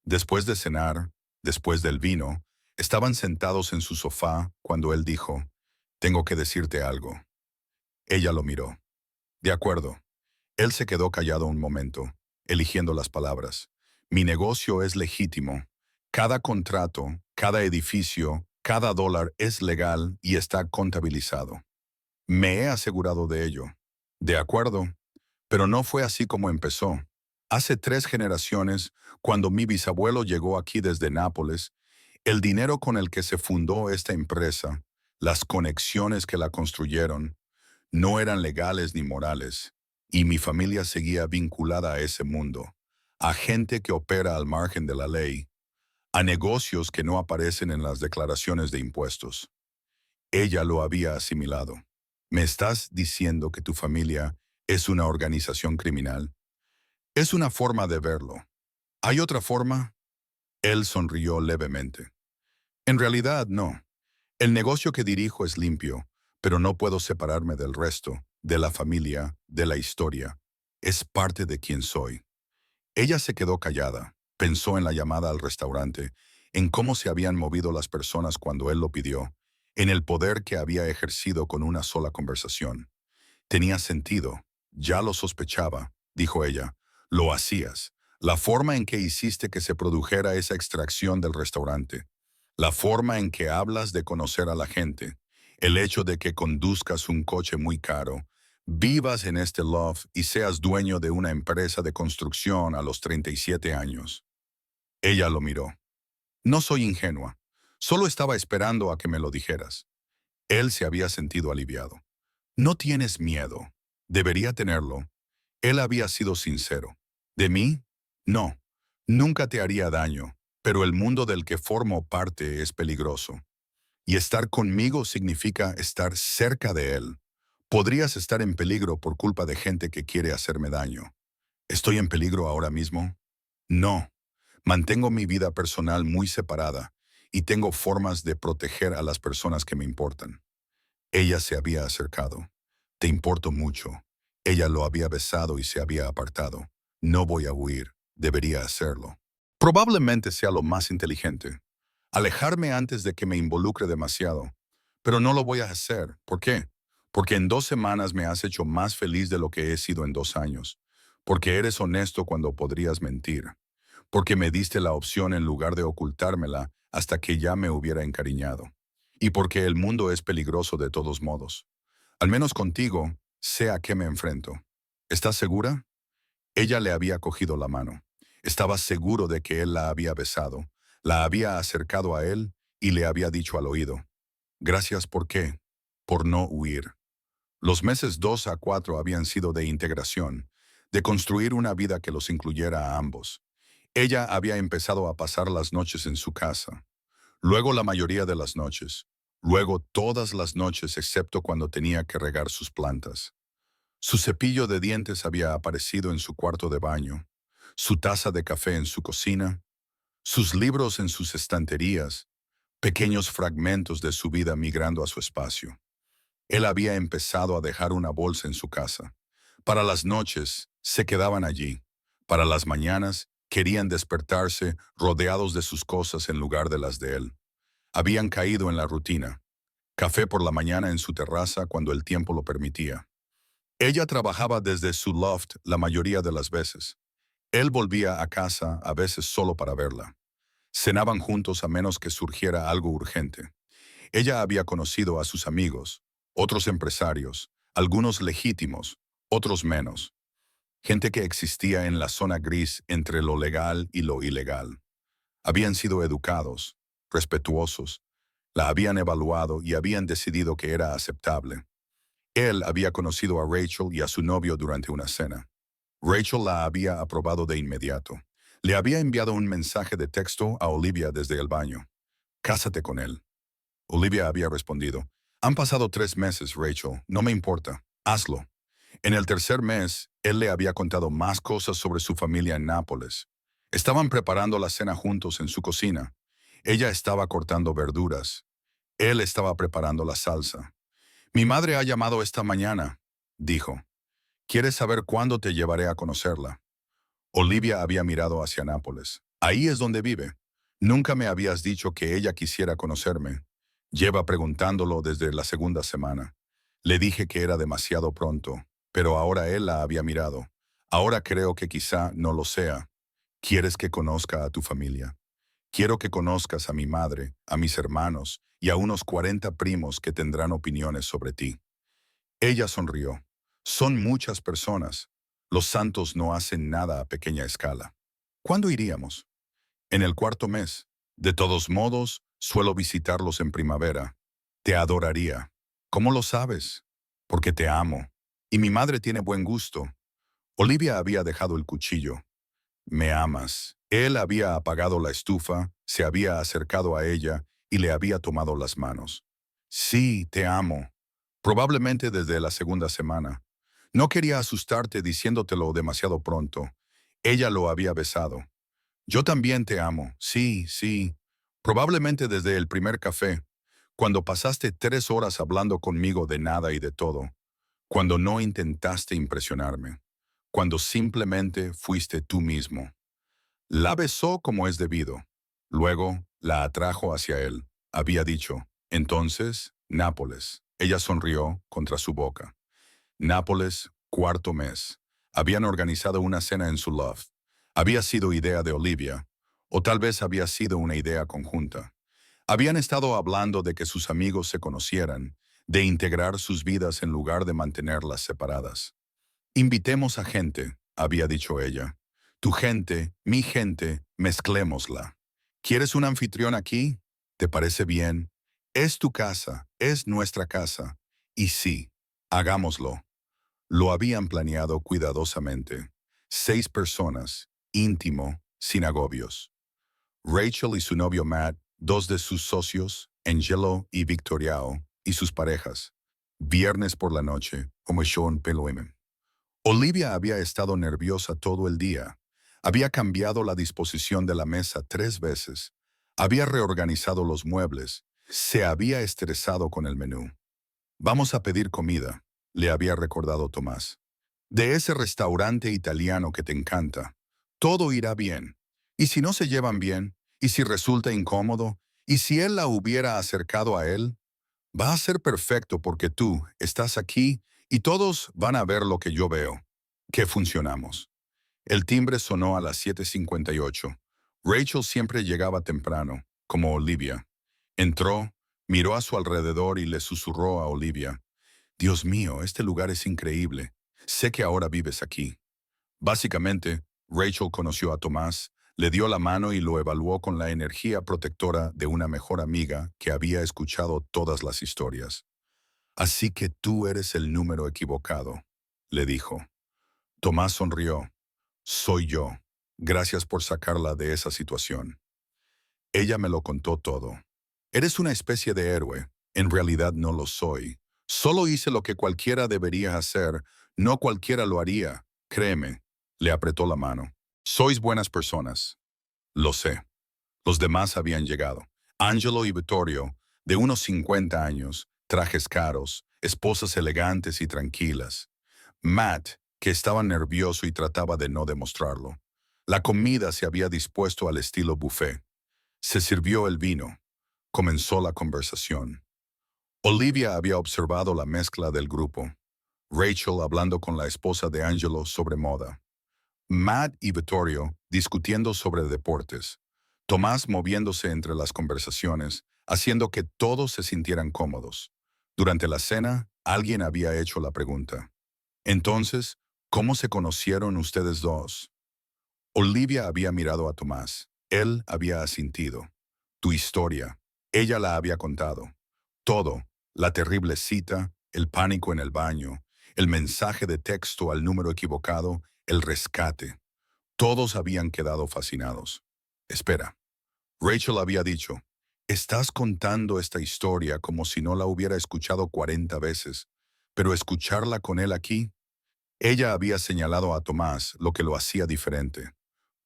Después de cenar, después del vino, estaban sentados en su sofá cuando él dijo, «Tengo que decirte algo». Ella lo miró. «De acuerdo». Él se quedó callado un momento, eligiendo las palabras. «Mi negocio es legítimo. Cada contrato, cada edificio, cada dólar es legal y está contabilizado. Me he asegurado de ello. De acuerdo, pero no fue así como empezó. Hace 3 generaciones, cuando mi bisabuelo llegó aquí desde Nápoles, el dinero con el que se fundó esta empresa, las conexiones que la construyeron, no eran legales ni morales, y mi familia seguía vinculada a ese mundo, a gente que opera al margen de la ley, a negocios que no aparecen en las declaraciones de impuestos. Ella lo había asimilado. ¿Me estás diciendo que tu familia es una organización criminal? Es una forma de verlo. ¿Hay otra forma? Él sonrió levemente. En realidad, no. El negocio que dirijo es limpio, pero no puedo separarme del resto, de la familia, de la historia. Es parte de quien soy. Ella se quedó callada, pensó en la llamada al restaurante, en cómo se habían movido las personas cuando él lo pidió, en el poder que había ejercido con una sola conversación. Tenía sentido, ya lo sospechaba, dijo ella. Lo hacías. La forma en que hiciste que se produjera esa extracción del restaurante. La forma en que hablas de conocer a la gente. El hecho de que conduzcas un coche muy caro. Vivas en este loft y seas dueño de una empresa de construcción a los 37 años. Ella lo miró. No soy ingenua. Solo estaba esperando a que me lo dijeras. Él se había sentido aliviado. No tienes miedo. Debería tenerlo. Él había sido sincero. ¿De mí? No. Nunca te haría daño, pero el mundo del que formo parte es peligroso. Y estar conmigo significa estar cerca de él. Podrías estar en peligro por culpa de gente que quiere hacerme daño. ¿Estoy en peligro ahora mismo? No. Mantengo mi vida personal muy separada y tengo formas de proteger a las personas que me importan. Ella se había acercado. Te importo mucho. Ella lo había besado y se había apartado. No voy a huir. Debería hacerlo. Probablemente sea lo más inteligente. Alejarme antes de que me involucre demasiado. Pero no lo voy a hacer. ¿Por qué? Porque en 2 semanas me has hecho más feliz de lo que he sido en 2 años. Porque eres honesto cuando podrías mentir. Porque me diste la opción en lugar de ocultármela hasta que ya me hubiera encariñado. Y porque el mundo es peligroso de todos modos. Al menos contigo, sé a qué me enfrento. ¿Estás segura? Ella le había cogido la mano. Estaba seguro de que él la había besado, la había acercado a él y le había dicho al oído. Gracias por qué. Por no huir. Los meses 2 a 4 habían sido de integración, de construir una vida que los incluyera a ambos. Ella había empezado a pasar las noches en su casa, luego la mayoría de las noches, luego todas las noches excepto cuando tenía que regar sus plantas. Su cepillo de dientes había aparecido en su cuarto de baño, su taza de café en su cocina, sus libros en sus estanterías, pequeños fragmentos de su vida migrando a su espacio. Él había empezado a dejar una bolsa en su casa. Para las noches, se quedaban allí. Para las mañanas, querían despertarse rodeados de sus cosas en lugar de las de él. Habían caído en la rutina. Café por la mañana en su terraza cuando el tiempo lo permitía. Ella trabajaba desde su loft la mayoría de las veces. Él volvía a casa a veces solo para verla. Cenaban juntos a menos que surgiera algo urgente. Ella había conocido a sus amigos, otros empresarios, algunos legítimos, otros menos. Gente que existía en la zona gris entre lo legal y lo ilegal. Habían sido educados, respetuosos, la habían evaluado y habían decidido que era aceptable. Él había conocido a Rachel y a su novio durante una cena. Rachel la había aprobado de inmediato. Le había enviado un mensaje de texto a Olivia desde el baño. Cásate con él. Olivia había respondido. Han pasado 3 meses, Rachel. No me importa. Hazlo. En el tercer mes, él le había contado más cosas sobre su familia en Nápoles. Estaban preparando la cena juntos en su cocina. Ella estaba cortando verduras. Él estaba preparando la salsa. Mi madre ha llamado esta mañana, dijo. ¿Quieres saber cuándo te llevaré a conocerla? Olivia había mirado hacia Nápoles. Ahí es donde vive. Nunca me habías dicho que ella quisiera conocerme. Lleva preguntándolo desde la segunda semana. Le dije que era demasiado pronto, pero ahora él la había mirado. Ahora creo que quizá no lo sea. ¿Quieres que conozca a tu familia? Quiero que conozcas a mi madre, a mis hermanos y a unos 40 primos que tendrán opiniones sobre ti. Ella sonrió. Son muchas personas. Los santos no hacen nada a pequeña escala. ¿Cuándo iríamos? En el cuarto mes. De todos modos, suelo visitarlos en primavera. Te adoraría. ¿Cómo lo sabes? Porque te amo. Y mi madre tiene buen gusto. Olivia había dejado el cuchillo. Me amas. Él había apagado la estufa, se había acercado a ella y le había tomado las manos. Sí, te amo. Probablemente desde la segunda semana. No quería asustarte diciéndotelo demasiado pronto. Ella lo había besado. Yo también te amo. Sí, sí. Probablemente desde el primer café, cuando pasaste 3 horas hablando conmigo de nada y de todo, cuando no intentaste impresionarme, cuando simplemente fuiste tú mismo. La besó como es debido. Luego la atrajo hacia él. Había dicho, entonces, Nápoles. Ella sonrió contra su boca. Nápoles, cuarto mes. Habían organizado una cena en su loft. Había sido idea de Olivia, o tal vez había sido una idea conjunta. Habían estado hablando de que sus amigos se conocieran, de integrar sus vidas en lugar de mantenerlas separadas. Invitemos a gente, había dicho ella. Tu gente, mi gente, mezclémosla. ¿Quieres un anfitrión aquí? ¿Te parece bien? Es tu casa, es nuestra casa. Y sí, hagámoslo. Lo habían planeado cuidadosamente. 6 personas, íntimo, sin agobios. Rachel y su novio Matt, 2 de sus socios, Angelo y Victoriao, y sus parejas. Viernes por la noche, como Sean Peloemen. Olivia había estado nerviosa todo el día. Había cambiado la disposición de la mesa 3 veces. Había reorganizado los muebles. Se había estresado con el menú. Vamos a pedir comida, le había recordado Tomás. De ese restaurante italiano que te encanta. Todo irá bien. ¿Y si no se llevan bien? ¿Y si resulta incómodo? ¿Y si él la hubiera acercado a él? Va a ser perfecto porque tú estás aquí y todos van a ver lo que yo veo, que funcionamos. El timbre sonó a las 7:58. Rachel siempre llegaba temprano, como Olivia. Entró, miró a su alrededor y le susurró a Olivia. Dios mío, este lugar es increíble. Sé que ahora vives aquí. Básicamente, Rachel conoció a Tomás, le dio la mano y lo evaluó con la energía protectora de una mejor amiga que había escuchado todas las historias. Así que tú eres el número equivocado, le dijo. Tomás sonrió. Soy yo. Gracias por sacarla de esa situación. Ella me lo contó todo. Eres una especie de héroe. En realidad no lo soy. Solo hice lo que cualquiera debería hacer. No cualquiera lo haría. Créeme. Le apretó la mano. Sois buenas personas. Lo sé. Los demás habían llegado. Angelo y Vittorio, de unos 50 años, trajes caros, esposas elegantes y tranquilas. Matt, que estaba nervioso y trataba de no demostrarlo. La comida se había dispuesto al estilo buffet. Se sirvió el vino. Comenzó la conversación. Olivia había observado la mezcla del grupo. Rachel hablando con la esposa de Angelo sobre moda. Matt y Vittorio discutiendo sobre deportes. Tomás moviéndose entre las conversaciones, haciendo que todos se sintieran cómodos. Durante la cena, alguien había hecho la pregunta. Entonces, ¿cómo se conocieron ustedes dos? Olivia había mirado a Tomás. Él había asintido. Tu historia. Ella la había contado. Todo. La terrible cita, el pánico en el baño, el mensaje de texto al número equivocado, el rescate. Todos habían quedado fascinados. Espera. Rachel había dicho, estás contando esta historia como si no la hubiera escuchado 40 veces, pero escucharla con él aquí. Ella había señalado a Tomás lo que lo hacía diferente.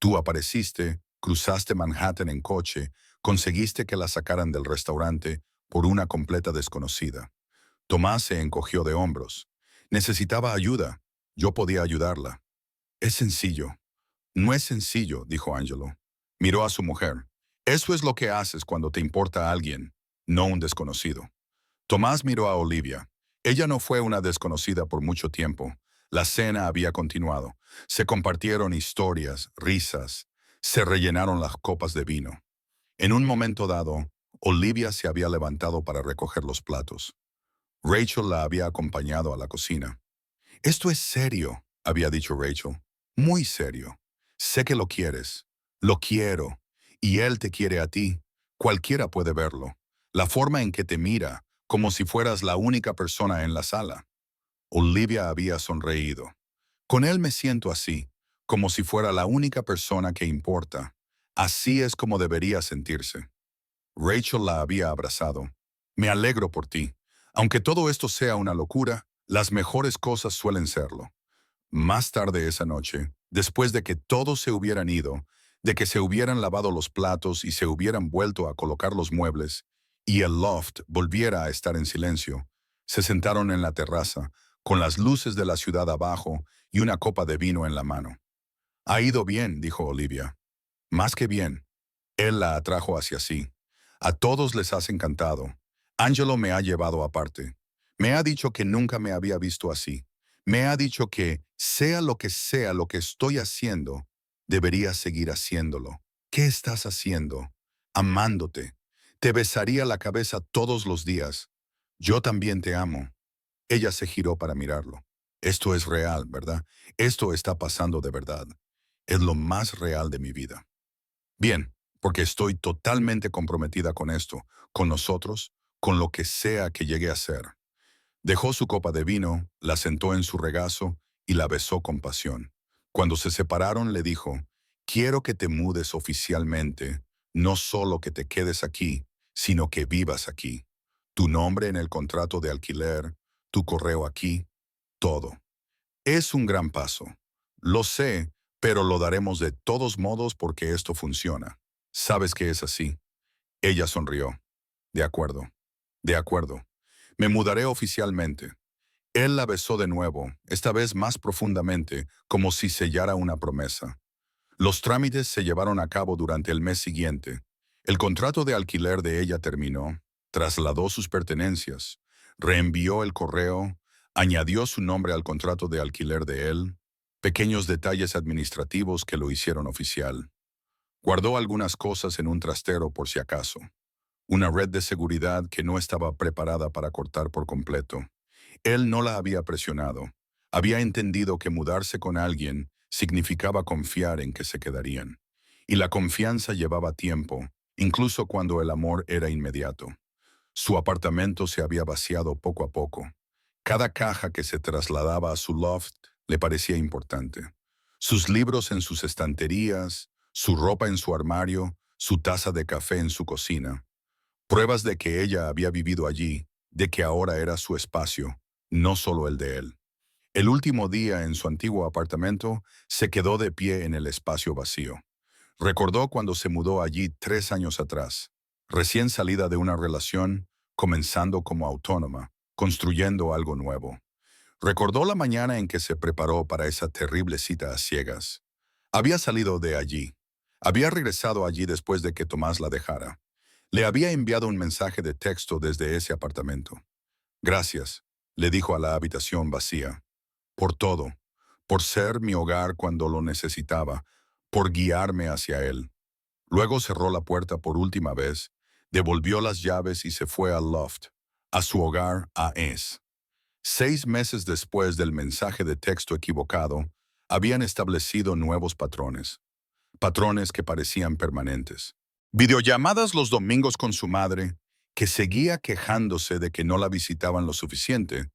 Tú apareciste, cruzaste Manhattan en coche, conseguiste que la sacaran del restaurante por una completa desconocida. Tomás se encogió de hombros. Necesitaba ayuda. Yo podía ayudarla. Es sencillo. No es sencillo, dijo Angelo. Miró a su mujer. Eso es lo que haces cuando te importa a alguien, no un desconocido. Tomás miró a Olivia. Ella no fue una desconocida por mucho tiempo. La cena había continuado. Se compartieron historias, risas. Se rellenaron las copas de vino. En un momento dado, Olivia se había levantado para recoger los platos. Rachel la había acompañado a la cocina. Esto es serio, había dicho Rachel. Muy serio. Sé que lo quieres. Lo quiero. Y él te quiere a ti. Cualquiera puede verlo. La forma en que te mira, como si fueras la única persona en la sala. Olivia había sonreído. Con él me siento así, como si fuera la única persona que importa. Así es como debería sentirse. Rachel la había abrazado. Me alegro por ti. Aunque todo esto sea una locura, las mejores cosas suelen serlo. Más tarde esa noche, después de que todos se hubieran ido, de que se hubieran lavado los platos y se hubieran vuelto a colocar los muebles, y el loft volviera a estar en silencio, se sentaron en la terraza, con las luces de la ciudad abajo y una copa de vino en la mano. Ha ido bien, dijo Olivia. Más que bien. Él la atrajo hacia sí. A todos les has encantado. Angelo me ha llevado aparte. Me ha dicho que nunca me había visto así. Me ha dicho que, sea lo que estoy haciendo, debería seguir haciéndolo. ¿Qué estás haciendo? Amándote. Te besaría la cabeza todos los días. Yo también te amo. Ella se giró para mirarlo. Esto es real, ¿verdad? Esto está pasando de verdad. Es lo más real de mi vida. Bien, porque estoy totalmente comprometida con esto, con nosotros, con lo que sea que llegue a ser. Dejó su copa de vino, la sentó en su regazo y la besó con pasión. Cuando se separaron le dijo, quiero que te mudes oficialmente, no solo que te quedes aquí, sino que vivas aquí. Tu nombre en el contrato de alquiler, tu correo aquí, todo. Es un gran paso. Lo sé, pero lo daremos de todos modos porque esto funciona. Sabes que es así. Ella sonrió. De acuerdo. De acuerdo. Me mudaré oficialmente. Él la besó de nuevo, esta vez más profundamente, como si sellara una promesa. Los trámites se llevaron a cabo durante el mes siguiente. El contrato de alquiler de ella terminó, trasladó sus pertenencias, reenvió el correo, añadió su nombre al contrato de alquiler de él, pequeños detalles administrativos que lo hicieron oficial. Guardó algunas cosas en un trastero por si acaso. Una red de seguridad que no estaba preparada para cortar por completo. Él no la había presionado. Había entendido que mudarse con alguien significaba confiar en que se quedarían. Y la confianza llevaba tiempo, incluso cuando el amor era inmediato. Su apartamento se había vaciado poco a poco. Cada caja que se trasladaba a su loft le parecía importante. Sus libros en sus estanterías, su ropa en su armario, su taza de café en su cocina. Pruebas de que ella había vivido allí, de que ahora era su espacio, no solo el de él. El último día en su antiguo apartamento se quedó de pie en el espacio vacío. Recordó cuando se mudó allí 3 años atrás, recién salida de una relación, comenzando como autónoma, construyendo algo nuevo. Recordó la mañana en que se preparó para esa terrible cita a ciegas. Había salido de allí. Había regresado allí después de que Tomás la dejara. Le había enviado un mensaje de texto desde ese apartamento. Gracias, le dijo a la habitación vacía. Por todo, por ser mi hogar cuando lo necesitaba, por guiarme hacia él. Luego cerró la puerta por última vez, devolvió las llaves y se fue al loft, a su hogar a Es. 6 meses después del mensaje de texto equivocado, habían establecido nuevos patrones. Patrones que parecían permanentes. Videollamadas los domingos con su madre, que seguía quejándose de que no la visitaban lo suficiente,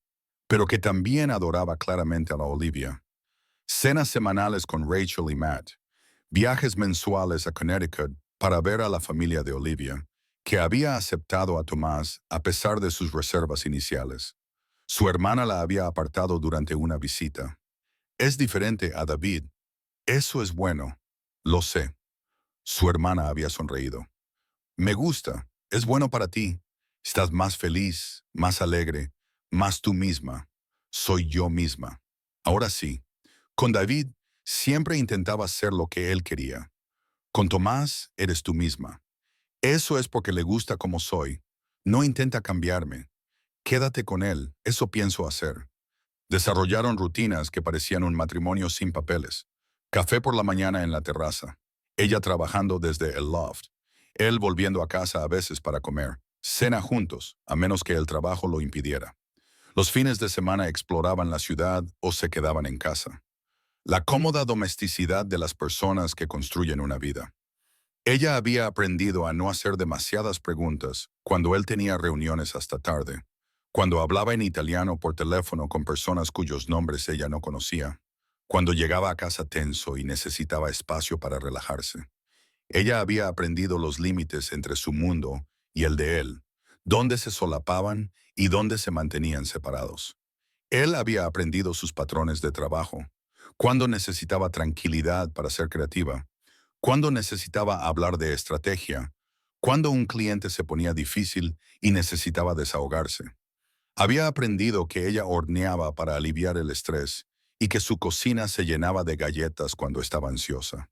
pero que también adoraba claramente a la Olivia. Cenas semanales con Rachel y Matt. Viajes mensuales a Connecticut para ver a la familia de Olivia, que había aceptado a Tomás a pesar de sus reservas iniciales. Su hermana la había apartado durante una visita. Es diferente a David. Eso es bueno. Lo sé. Su hermana había sonreído. Me gusta. Es bueno para ti. Estás más feliz, más alegre, más tú misma. Soy yo misma. Ahora sí. Con David siempre intentaba ser lo que él quería. Con Tomás eres tú misma. Eso es porque le gusta como soy. No intenta cambiarme. Quédate con él, eso pienso hacer. Desarrollaron rutinas que parecían un matrimonio sin papeles. Café por la mañana en la terraza. Ella trabajando desde el loft. Él volviendo a casa a veces para comer. Cena juntos, a menos que el trabajo lo impidiera. Los fines de semana exploraban la ciudad o se quedaban en casa. La cómoda domesticidad de las personas que construyen una vida. Ella había aprendido a no hacer demasiadas preguntas cuando él tenía reuniones hasta tarde, cuando hablaba en italiano por teléfono con personas cuyos nombres ella no conocía, cuando llegaba a casa tenso y necesitaba espacio para relajarse. Ella había aprendido los límites entre su mundo y el de él, dónde se solapaban y dónde se mantenían separados. Él había aprendido sus patrones de trabajo, cuándo necesitaba tranquilidad para ser creativa, cuándo necesitaba hablar de estrategia, cuándo un cliente se ponía difícil y necesitaba desahogarse. Había aprendido que ella horneaba para aliviar el estrés y que su cocina se llenaba de galletas cuando estaba ansiosa,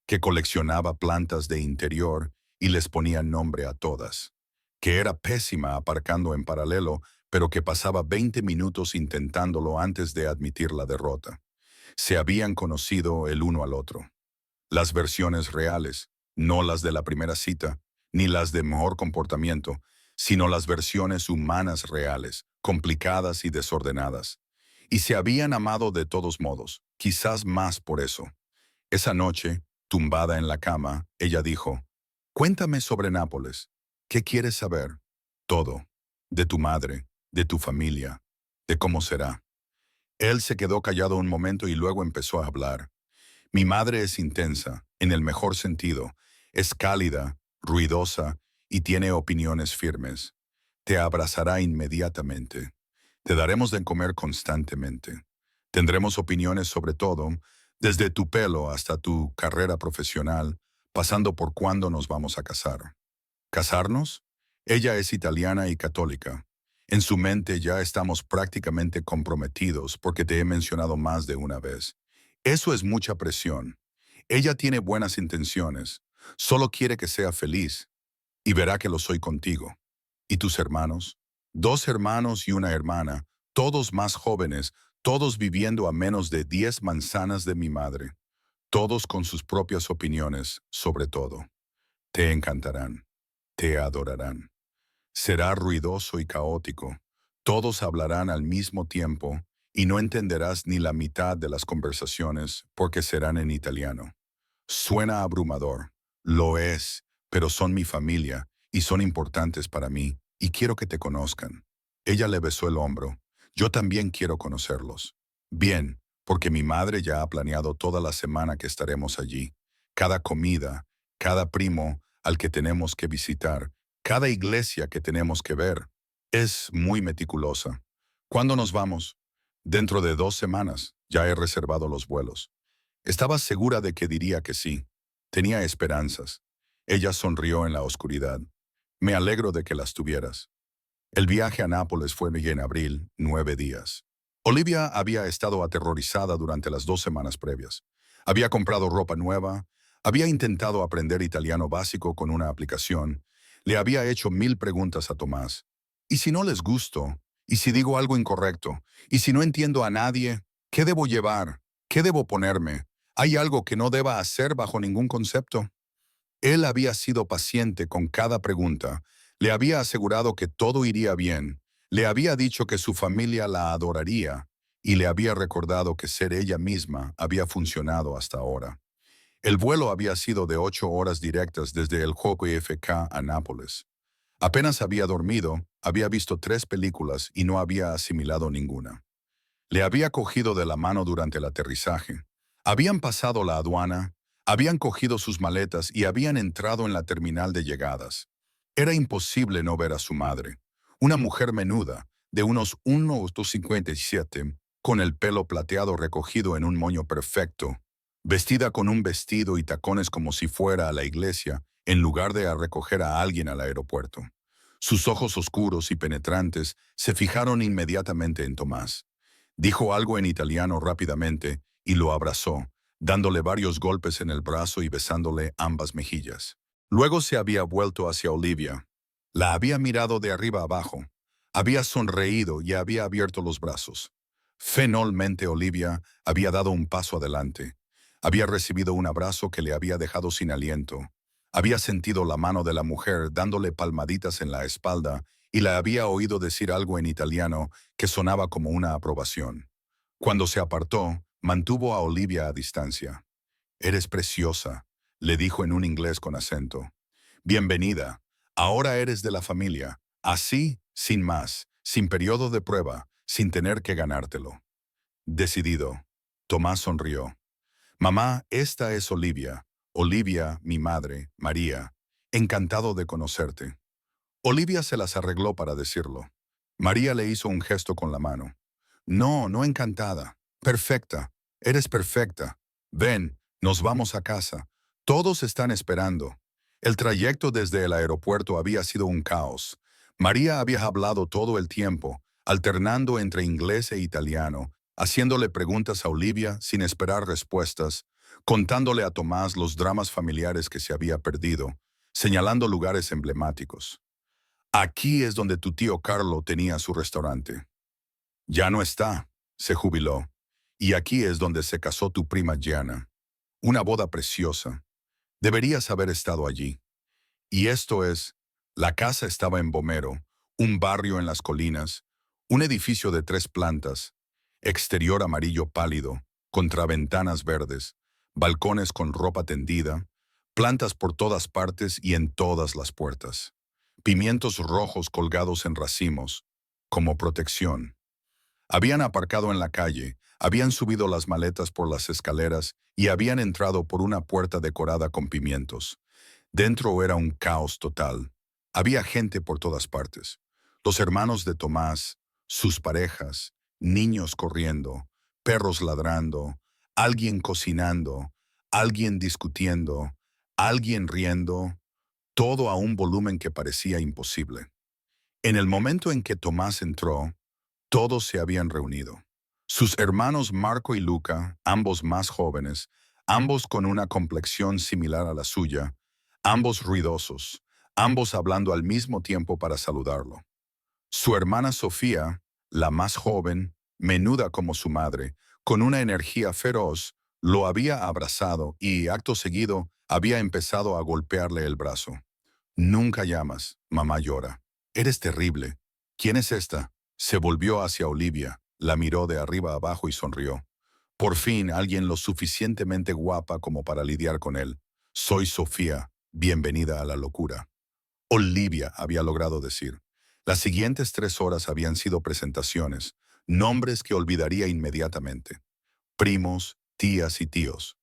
que coleccionaba plantas de interior y les ponía nombre a todas, que era pésima aparcando en paralelo, pero que pasaba 20 minutos intentándolo antes de admitir la derrota. Se habían conocido el uno al otro. Las versiones reales, no las de la primera cita, ni las de mejor comportamiento, sino las versiones humanas reales, complicadas y desordenadas. Y se habían amado de todos modos, quizás más por eso. Esa noche, tumbada en la cama, ella dijo, «Cuéntame sobre Nápoles. ¿Qué quieres saber?» «Todo. De tu madre, de tu familia, de cómo será». Él se quedó callado un momento y luego empezó a hablar. «Mi madre es intensa, en el mejor sentido. Es cálida, ruidosa y tiene opiniones firmes. Te abrazará inmediatamente. Te daremos de comer constantemente. Tendremos opiniones sobre todo, desde tu pelo hasta tu carrera profesional, pasando por cuándo nos vamos a casar. ¿Casarnos? Ella es italiana y católica. En su mente ya estamos prácticamente comprometidos porque te he mencionado más de una vez. Eso es mucha presión. Ella tiene buenas intenciones, solo quiere que sea feliz y verá que lo soy contigo. ¿Y tus hermanos? 2 hermanos y una hermana, todos más jóvenes, todos viviendo a menos de 10 manzanas de mi madre, todos con sus propias opiniones sobre todo. Te encantarán, te adorarán. Será ruidoso y caótico. Todos hablarán al mismo tiempo y no entenderás ni la mitad de las conversaciones porque serán en italiano. Suena abrumador. Lo es, pero son mi familia y son importantes para mí y quiero que te conozcan. Ella le besó el hombro. Yo también quiero conocerlos. Bien, porque mi madre ya ha planeado toda la semana que estaremos allí. Cada comida, cada primo al que tenemos que visitar, cada iglesia que tenemos que ver. Es muy meticulosa. ¿Cuándo nos vamos? Dentro de 2 semanas. Ya he reservado los vuelos. Estaba segura de que diría que sí. Tenía esperanzas. Ella sonrió en la oscuridad. Me alegro de que las tuvieras. El viaje a Nápoles fue en abril, 9 días. Olivia había estado aterrorizada durante las 2 semanas previas. Había comprado ropa nueva, había intentado aprender italiano básico con una aplicación, le había hecho 1000 preguntas a Tomás. ¿Y si no les gusto? ¿Y si digo algo incorrecto? ¿Y si no entiendo a nadie? ¿Qué debo llevar? ¿Qué debo ponerme? ¿Hay algo que no deba hacer bajo ningún concepto? Él había sido paciente con cada pregunta, le había asegurado que todo iría bien, le había dicho que su familia la adoraría y le había recordado que ser ella misma había funcionado hasta ahora. El vuelo había sido de 8 horas directas desde el JFK a Nápoles. Apenas había dormido, había visto 3 películas y no había asimilado ninguna. Le había cogido de la mano durante el aterrizaje. Habían pasado la aduana, habían cogido sus maletas y habían entrado en la terminal de llegadas. Era imposible no ver a su madre, una mujer menuda, de unos 1,57, con el pelo plateado recogido en un moño perfecto, vestida con un vestido y tacones como si fuera a la iglesia, en lugar de a recoger a alguien al aeropuerto. Sus ojos oscuros y penetrantes se fijaron inmediatamente en Tomás. Dijo algo en italiano rápidamente y lo abrazó, dándole varios golpes en el brazo y besándole ambas mejillas. Luego se había vuelto hacia Olivia. La había mirado de arriba abajo. Había sonreído y había abierto los brazos. Finalmente Olivia había dado un paso adelante. Había recibido un abrazo que le había dejado sin aliento. Había sentido la mano de la mujer dándole palmaditas en la espalda y la había oído decir algo en italiano que sonaba como una aprobación. Cuando se apartó, mantuvo a Olivia a distancia. «Eres preciosa», le dijo en un inglés con acento. «Bienvenida. Ahora eres de la familia. Así, sin más, sin periodo de prueba, sin tener que ganártelo». Decidido, Tomás sonrió. «Mamá, esta es Olivia. Olivia, mi madre, María. Encantado de conocerte». Olivia se las arregló para decirlo. María le hizo un gesto con la mano. «No, no encantada. Perfecta. Eres perfecta. Ven, nos vamos a casa. Todos están esperando». El trayecto desde el aeropuerto había sido un caos. María había hablado todo el tiempo, alternando entre inglés e italiano, haciéndole preguntas a Olivia sin esperar respuestas, contándole a Tomás los dramas familiares que se había perdido, señalando lugares emblemáticos. «Aquí es donde tu tío Carlo tenía su restaurante». «Ya no está», se jubiló. «Y aquí es donde se casó tu prima Gianna. Una boda preciosa. Deberías haber estado allí». Y esto es, la casa estaba en Vomero, un barrio en las colinas, un edificio de 3 plantas, exterior amarillo pálido, contraventanas verdes, balcones con ropa tendida, plantas por todas partes y en todas las puertas, pimientos rojos colgados en racimos, como protección. Habían aparcado en la calle, habían subido las maletas por las escaleras y habían entrado por una puerta decorada con pimientos. Dentro era un caos total. Había gente por todas partes. Los hermanos de Tomás, sus parejas, niños corriendo, perros ladrando, alguien cocinando, alguien discutiendo, alguien riendo, todo a un volumen que parecía imposible. En el momento en que Tomás entró, todos se habían reunido. Sus hermanos Marco y Luca, ambos más jóvenes, ambos con una complexión similar a la suya, ambos ruidosos, ambos hablando al mismo tiempo para saludarlo. Su hermana Sofía, la más joven, menuda como su madre, con una energía feroz, lo había abrazado y, acto seguido, había empezado a golpearle el brazo. «Nunca llamas, mamá llora. Eres terrible. ¿Quién es esta?». Se volvió hacia Olivia, la miró de arriba a abajo y sonrió. Por fin alguien lo suficientemente guapa como para lidiar con él. «Soy Sofía. Bienvenida a la locura». Olivia había logrado decir. Las siguientes 3 horas habían sido presentaciones, nombres que olvidaría inmediatamente. Primos, tías y tíos.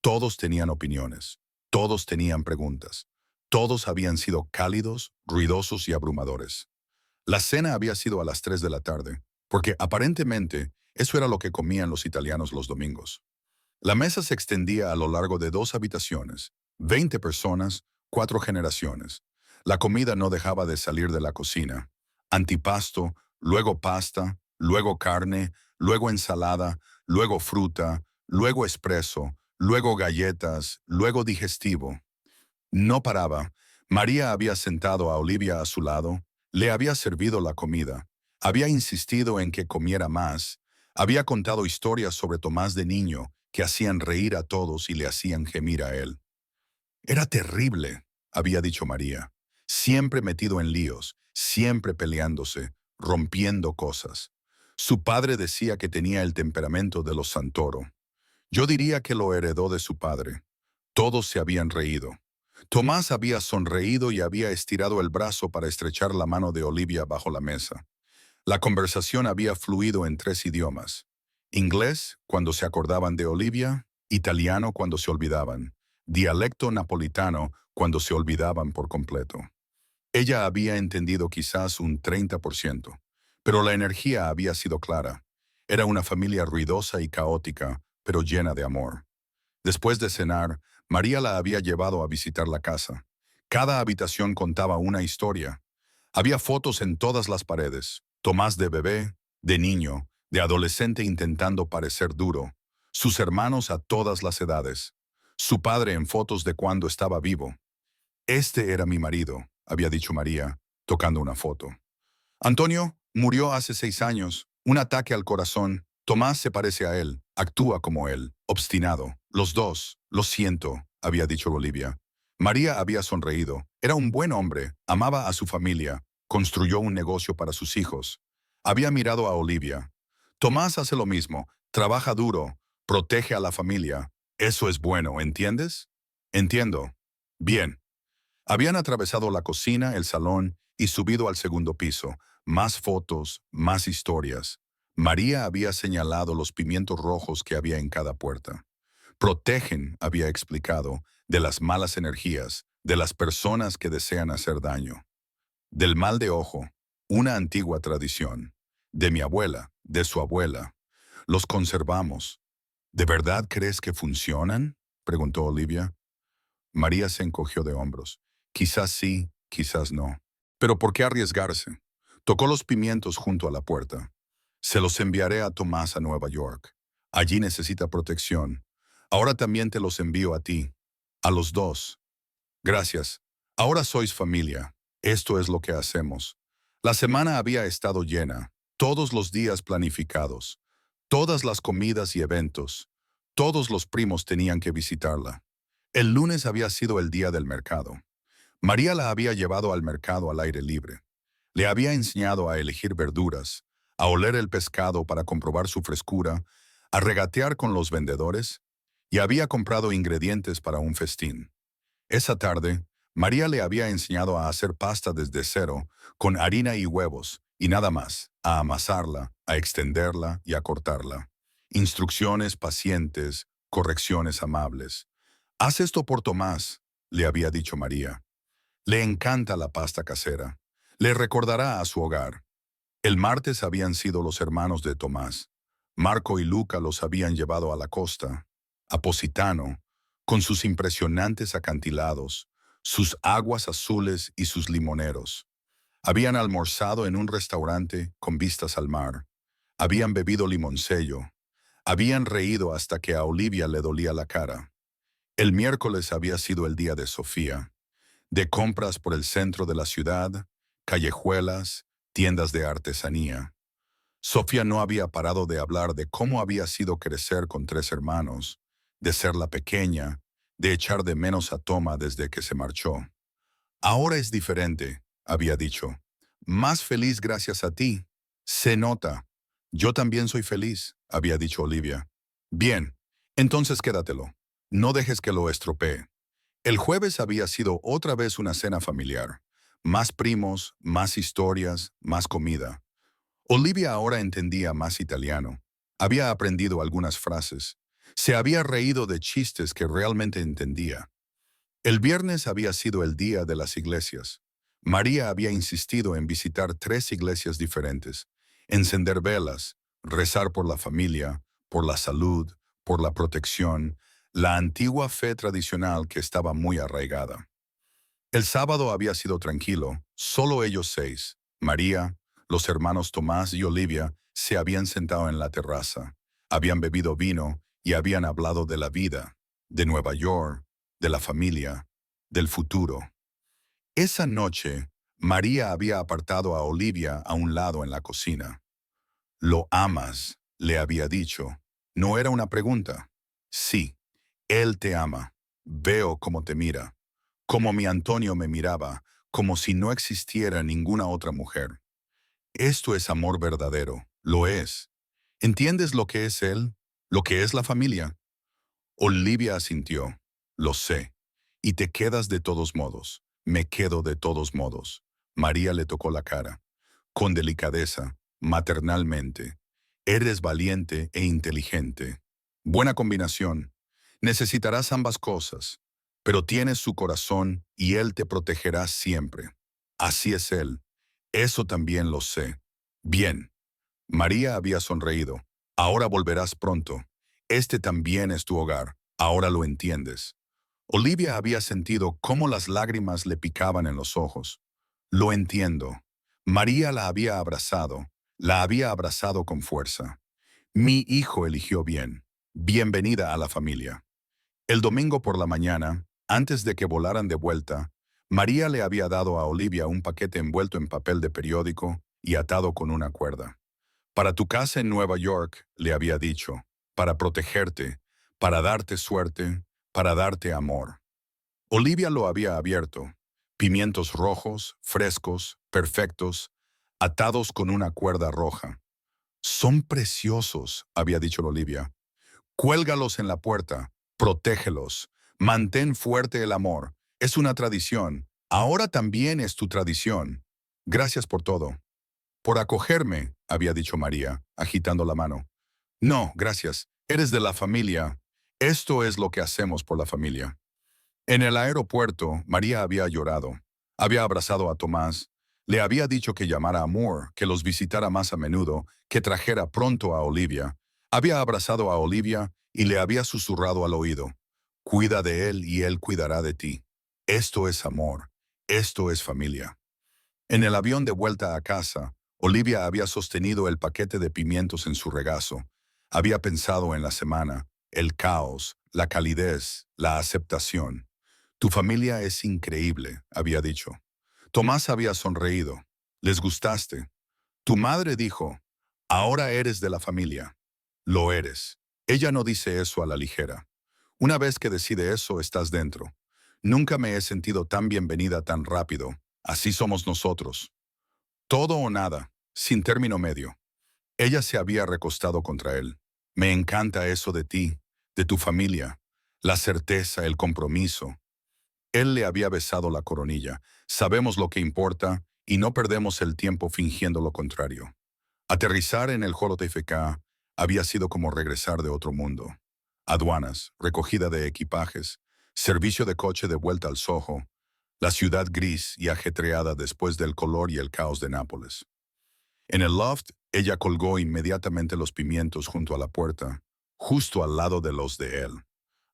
Todos tenían opiniones, todos tenían preguntas, todos habían sido cálidos, ruidosos y abrumadores. La cena había sido a las 3 de la tarde, porque aparentemente eso era lo que comían los italianos los domingos. La mesa se extendía a lo largo de 2 habitaciones, 20 personas, 4 generaciones. La comida no dejaba de salir de la cocina. Antipasto, luego pasta, luego carne, luego ensalada, luego fruta, luego espresso, luego galletas, luego digestivo. No paraba. María había sentado a Olivia a su lado, le había servido la comida, había insistido en que comiera más, había contado historias sobre Tomás de niño que hacían reír a todos y le hacían gemir a él. «Era terrible», había dicho María, «siempre metido en líos, siempre peleándose, rompiendo cosas. Su padre decía que tenía el temperamento de los Santoro. Yo diría que lo heredó de su padre». Todos se habían reído. Tomás había sonreído y había estirado el brazo para estrechar la mano de Olivia bajo la mesa. La conversación había fluido en 3 idiomas. Inglés, cuando se acordaban de Olivia, italiano cuando se olvidaban, dialecto napolitano cuando se olvidaban por completo. Ella había entendido quizás un 30%, pero la energía había sido clara. Era una familia ruidosa y caótica, pero llena de amor. Después de cenar, María la había llevado a visitar la casa. Cada habitación contaba una historia. Había fotos en todas las paredes. Tomás de bebé, de niño, de adolescente intentando parecer duro. Sus hermanos a todas las edades. Su padre en fotos de cuando estaba vivo. «Este era mi marido», había dicho María, tocando una foto. «Antonio murió hace 6 años. Un ataque al corazón. Tomás se parece a él, actúa como él, obstinado. Los dos, lo siento», había dicho Olivia. María había sonreído. Era un buen hombre, amaba a su familia, construyó un negocio para sus hijos. Había mirado a Olivia. Tomás hace lo mismo, trabaja duro, protege a la familia. Eso es bueno, ¿entiendes? Entiendo. Bien. Habían atravesado la cocina, el salón y subido al segundo piso. Más fotos, más historias. María había señalado los pimientos rojos que había en cada puerta. Protegen, había explicado, de las malas energías, de las personas que desean hacer daño. Del mal de ojo, una antigua tradición. De mi abuela, de su abuela. Los conservamos. ¿De verdad crees que funcionan?, preguntó Olivia. María se encogió de hombros. Quizás sí, quizás no. Pero ¿por qué arriesgarse? Tocó los pimientos junto a la puerta. Se los enviaré a Tomás a Nueva York. Allí necesita protección. Ahora también te los envío a ti. A los dos. Gracias. Ahora sois familia. Esto es lo que hacemos. La semana había estado llena. Todos los días planificados. Todas las comidas y eventos. Todos los primos tenían que visitarla. El lunes había sido el día del mercado. María la había llevado al mercado al aire libre. Le había enseñado a elegir verduras, a oler el pescado para comprobar su frescura, a regatear con los vendedores, y había comprado ingredientes para un festín. Esa tarde, María le había enseñado a hacer pasta desde cero, con harina y huevos, y nada más, a amasarla, a extenderla y a cortarla. Instrucciones pacientes, correcciones amables. Haz esto por Tomás, le había dicho María. Le encanta la pasta casera. Le recordará a su hogar. El martes habían sido los hermanos de Tomás. Marco y Luca los habían llevado a la costa, a Positano, con sus impresionantes acantilados, sus aguas azules y sus limoneros. Habían almorzado en un restaurante con vistas al mar. Habían bebido limoncello. Habían reído hasta que a Olivia le dolía la cara. El miércoles había sido el día de Sofía, de compras por el centro de la ciudad, callejuelas, tiendas de artesanía. Sofía no había parado de hablar de cómo había sido crecer con tres hermanos, de ser la pequeña, de echar de menos a Toma desde que se marchó. Ahora es diferente, había dicho. Más feliz gracias a ti. Se nota. Yo también soy feliz, había dicho Olivia. Bien, entonces quédatelo. No dejes que lo estropee. El jueves había sido otra vez una cena familiar. Más primos, más historias, más comida. Olivia ahora entendía más italiano. Había aprendido algunas frases. Se había reído de chistes que realmente entendía. El viernes había sido el día de las iglesias. María había insistido en visitar tres iglesias diferentes, encender velas, rezar por la familia, por la salud, por la protección, la antigua fe tradicional que estaba muy arraigada. El sábado había sido tranquilo, solo ellos seis, María, los hermanos Tomás y Olivia, se habían sentado en la terraza, habían bebido vino y habían hablado de la vida, de Nueva York, de la familia, del futuro. Esa noche, María había apartado a Olivia a un lado en la cocina. «¿Lo amas?», le había dicho. No era una pregunta. Sí, él te ama. Veo cómo te mira. Como mi Antonio me miraba, como si no existiera ninguna otra mujer. Esto es amor verdadero, lo es. ¿Entiendes lo que es él? ¿Lo que es la familia? Olivia asintió. Lo sé. Y te quedas de todos modos. Me quedo de todos modos. María le tocó la cara. Con delicadeza, maternalmente. Eres valiente e inteligente. Buena combinación. Necesitarás ambas cosas. Pero tienes su corazón y él te protegerá siempre. Así es él. Eso también lo sé. Bien. María había sonreído. Ahora volverás pronto. Este también es tu hogar. Ahora lo entiendes. Olivia había sentido cómo las lágrimas le picaban en los ojos. Lo entiendo. María la había abrazado con fuerza. Mi hijo eligió bien. Bienvenida a la familia. El domingo por la mañana, antes de que volaran de vuelta, María le había dado a Olivia un paquete envuelto en papel de periódico y atado con una cuerda. Para tu casa en Nueva York, le había dicho, para protegerte, para darte suerte, para darte amor. Olivia lo había abierto. Pimientos rojos, frescos, perfectos, atados con una cuerda roja. Son preciosos, había dicho Olivia. Cuélgalos en la puerta, protégelos, mantén fuerte el amor. Es una tradición. Ahora también es tu tradición. Gracias por todo. Por acogerme, había dicho María, agitando la mano. No, gracias. Eres de la familia. Esto es lo que hacemos por la familia. En el aeropuerto, María había llorado. Había abrazado a Tomás. Le había dicho que llamara a Moore, que los visitara más a menudo, que trajera pronto a Olivia. Había abrazado a Olivia y le había susurrado al oído. Cuida de él y él cuidará de ti. Esto es amor. Esto es familia. En el avión de vuelta a casa, Olivia había sostenido el paquete de pimientos en su regazo. Había pensado en la semana, el caos, la calidez, la aceptación. Tu familia es increíble, había dicho. Tomás había sonreído. Les gustaste. Tu madre dijo, ahora eres de la familia. Lo eres. Ella no dice eso a la ligera. Una vez que decide eso, estás dentro. Nunca me he sentido tan bienvenida tan rápido. Así somos nosotros. Todo o nada, sin término medio. Ella se había recostado contra él. Me encanta eso de ti, de tu familia. La certeza, el compromiso. Él le había besado la coronilla. Sabemos lo que importa y no perdemos el tiempo fingiendo lo contrario. Aterrizar en el JFK había sido como regresar de otro mundo. Aduanas, recogida de equipajes, servicio de coche de vuelta al Soho, la ciudad gris y ajetreada después del color y el caos de Nápoles. En el loft, ella colgó inmediatamente los pimientos junto a la puerta, justo al lado de los de él.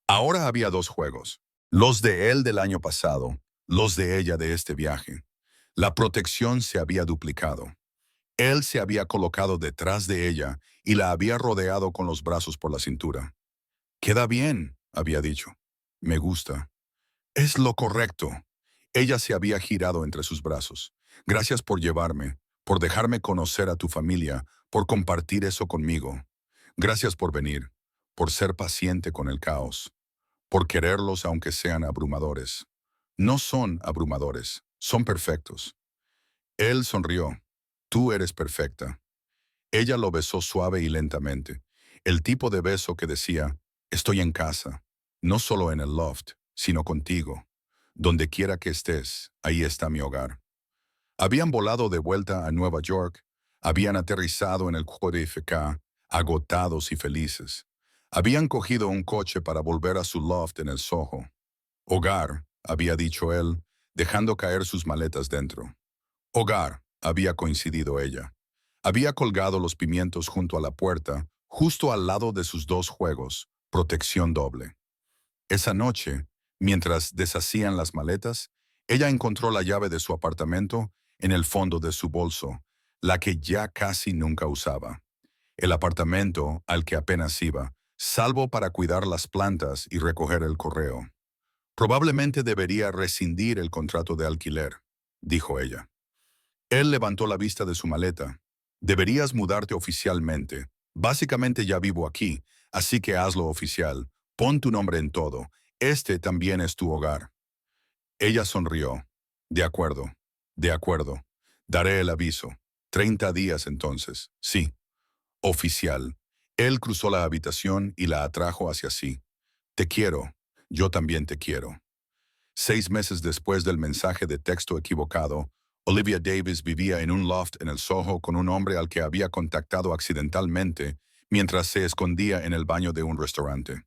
Ahora había dos juegos, los de él del año pasado, los de ella de este viaje. La protección se había duplicado. Él se había colocado detrás de ella y la había rodeado con los brazos por la cintura. Queda bien, había dicho. Me gusta. Es lo correcto. Ella se había girado entre sus brazos. Gracias por llevarme, por dejarme conocer a tu familia, por compartir eso conmigo. Gracias por venir, por ser paciente con el caos, por quererlos aunque sean abrumadores. No son abrumadores, son perfectos. Él sonrió. Tú eres perfecta. Ella lo besó suave y lentamente. El tipo de beso que decía, estoy en casa, no solo en el loft, sino contigo. Donde quiera que estés, ahí está mi hogar. Habían volado de vuelta a Nueva York, habían aterrizado en el JFK, agotados y felices. Habían cogido un coche para volver a su loft en el Soho. Hogar, había dicho él, dejando caer sus maletas dentro. Hogar, había coincidido ella. Había colgado los pimientos junto a la puerta, justo al lado de sus dos juegos, protección doble. Esa noche, mientras deshacían las maletas, ella encontró la llave de su apartamento en el fondo de su bolso, la que ya casi nunca usaba. El apartamento al que apenas iba, salvo para cuidar las plantas y recoger el correo. Probablemente debería rescindir el contrato de alquiler, dijo ella. Él levantó la vista de su maleta. Deberías mudarte oficialmente. Básicamente ya vivo aquí, así que hazlo oficial. Pon tu nombre en todo. Este también es tu hogar. Ella sonrió. De acuerdo. De acuerdo. Daré el aviso. 30 días entonces. Sí. Oficial. Él cruzó la habitación y la atrajo hacia sí. Te quiero. Yo también te quiero. 6 meses después del mensaje de texto equivocado, Olivia Davis vivía en un loft en el Soho con un hombre al que había contactado accidentalmente mientras se escondía en el baño de un restaurante.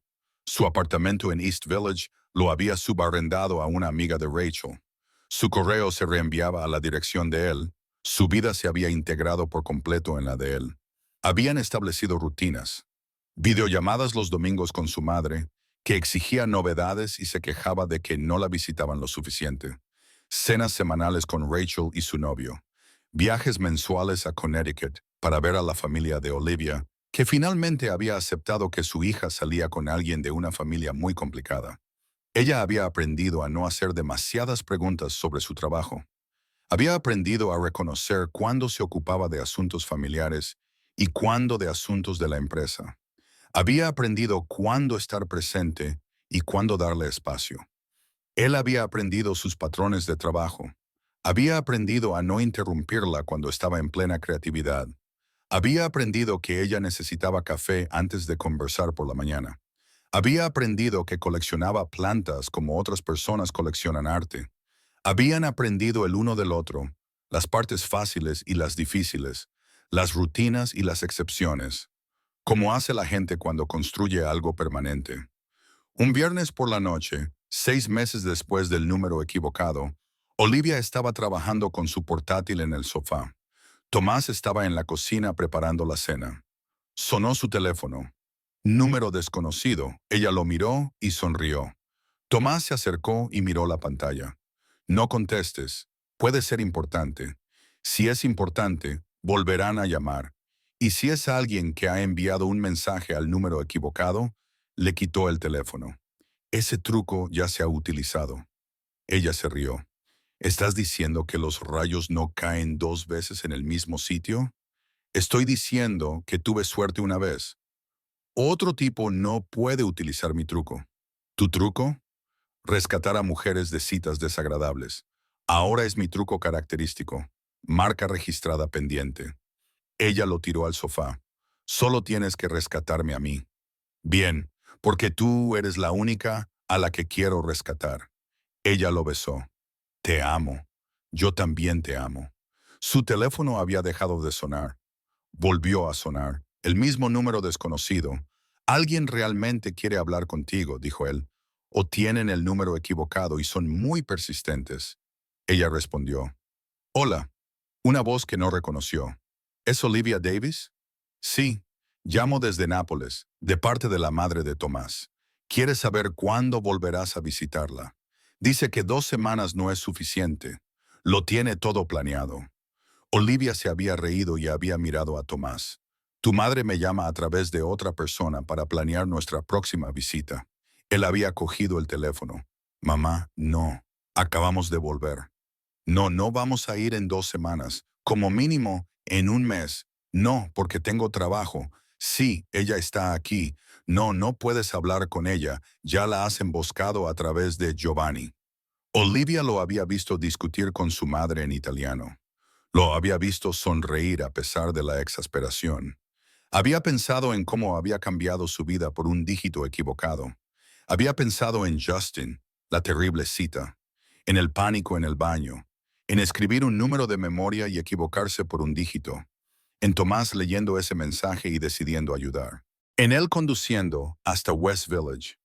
Su apartamento en East Village lo había subarrendado a una amiga de Rachel. Su correo se reenviaba a la dirección de él. Su vida se había integrado por completo en la de él. Habían establecido rutinas. Videollamadas los domingos con su madre, que exigía novedades y se quejaba de que no la visitaban lo suficiente. Cenas semanales con Rachel y su novio. Viajes mensuales a Connecticut para ver a la familia de Olivia, que finalmente había aceptado que su hija salía con alguien de una familia muy complicada. Ella había aprendido a no hacer demasiadas preguntas sobre su trabajo. Había aprendido a reconocer cuándo se ocupaba de asuntos familiares y cuándo de asuntos de la empresa. Había aprendido cuándo estar presente y cuándo darle espacio. Él había aprendido sus patrones de trabajo. Había aprendido a no interrumpirla cuando estaba en plena creatividad. Había aprendido que ella necesitaba café antes de conversar por la mañana. Había aprendido que coleccionaba plantas como otras personas coleccionan arte. Habían aprendido el uno del otro, las partes fáciles y las difíciles, las rutinas y las excepciones, como hace la gente cuando construye algo permanente. Un viernes por la noche, 6 meses después del número equivocado, Olivia estaba trabajando con su portátil en el sofá. Tomás estaba en la cocina preparando la cena. Sonó su teléfono. Número desconocido. Ella lo miró y sonrió. Tomás se acercó y miró la pantalla. No contestes. Puede ser importante. Si es importante, volverán a llamar. Y si es alguien que ha enviado un mensaje al número equivocado, le quitó el teléfono. Ese truco ya se ha utilizado. Ella se rió. ¿Estás diciendo que los rayos no caen 2 veces en el mismo sitio? Estoy diciendo que tuve suerte una vez. Otro tipo no puede utilizar mi truco. ¿Tu truco? Rescatar a mujeres de citas desagradables. Ahora es mi truco característico. Marca registrada pendiente. Ella lo tiró al sofá. Solo tienes que rescatarme a mí. Bien, porque tú eres la única a la que quiero rescatar. Ella lo besó. Te amo. Yo también te amo. Su teléfono había dejado de sonar. Volvió a sonar. El mismo número desconocido. Alguien realmente quiere hablar contigo, dijo él. O tienen el número equivocado y son muy persistentes. Ella respondió. Hola. Una voz que no reconoció. ¿Es Olivia Davis? Sí. Llamo desde Nápoles, de parte de la madre de Tomás. Quiere saber cuándo volverás a visitarla. Dice que 2 semanas no es suficiente. Lo tiene todo planeado. Olivia se había reído y había mirado a Tomás. Tu madre me llama a través de otra persona para planear nuestra próxima visita. Él había cogido el teléfono. Mamá, no. Acabamos de volver. No, no vamos a ir en 2 semanas. Como mínimo, en un mes. No, porque tengo trabajo. Sí, ella está aquí. No, no puedes hablar con ella. Ya la has emboscado a través de Giovanni. Olivia lo había visto discutir con su madre en italiano. Lo había visto sonreír a pesar de la exasperación. Había pensado en cómo había cambiado su vida por un dígito equivocado. Había pensado en Justin, la terrible cita, en el pánico en el baño, en escribir un número de memoria y equivocarse por un dígito, en Tomás leyendo ese mensaje y decidiendo ayudar, en él conduciendo hasta West Village,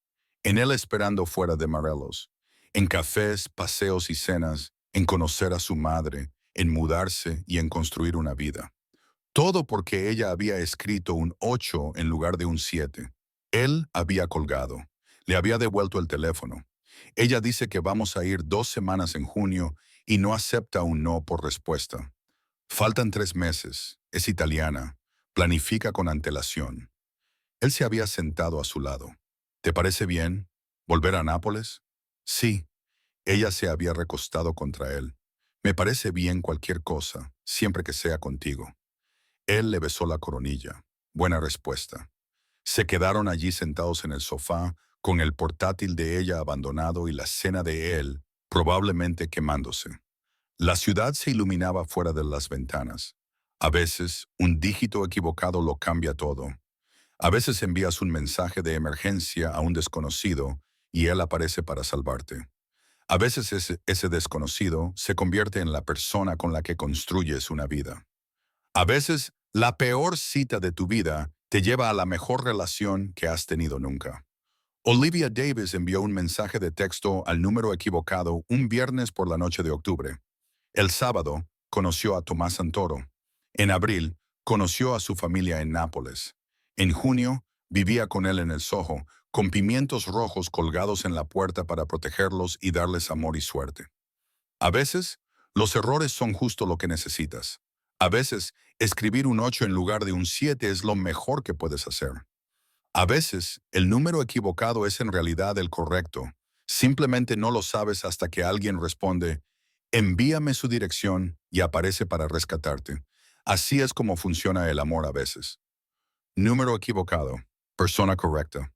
en él esperando fuera de Morelos, en cafés, paseos y cenas, en conocer a su madre, en mudarse y en construir una vida. Todo porque ella había escrito un 8 en lugar de un 7. Él había colgado. Le había devuelto el teléfono. Ella dice que vamos a ir 2 semanas en junio y no acepta un no por respuesta. Faltan 3 meses. Es italiana. Planifica con antelación. Él se había sentado a su lado. ¿Te parece bien? ¿Volver a Nápoles? Sí. Ella se había recostado contra él. Me parece bien cualquier cosa, siempre que sea contigo. Él le besó la coronilla. Buena respuesta. Se quedaron allí sentados en el sofá, con el portátil de ella abandonado y la cena de él, probablemente quemándose. La ciudad se iluminaba fuera de las ventanas. A veces, un dígito equivocado lo cambia todo. A veces envías un mensaje de emergencia a un desconocido y él aparece para salvarte. A veces ese desconocido se convierte en la persona con la que construyes una vida. A veces, la peor cita de tu vida te lleva a la mejor relación que has tenido nunca. Olivia Davis envió un mensaje de texto al número equivocado un viernes por la noche de octubre. El sábado, conoció a Tomás Santoro. En abril, conoció a su familia en Nápoles. En junio, vivía con él en el Soho, con pimientos rojos colgados en la puerta para protegerlos y darles amor y suerte. A veces, los errores son justo lo que necesitas. A veces, escribir un 8 en lugar de un 7 es lo mejor que puedes hacer. A veces, el número equivocado es en realidad el correcto. Simplemente no lo sabes hasta que alguien responde, envíame su dirección y aparece para rescatarte. Así es como funciona el amor a veces. Número equivocado. Persona correcta.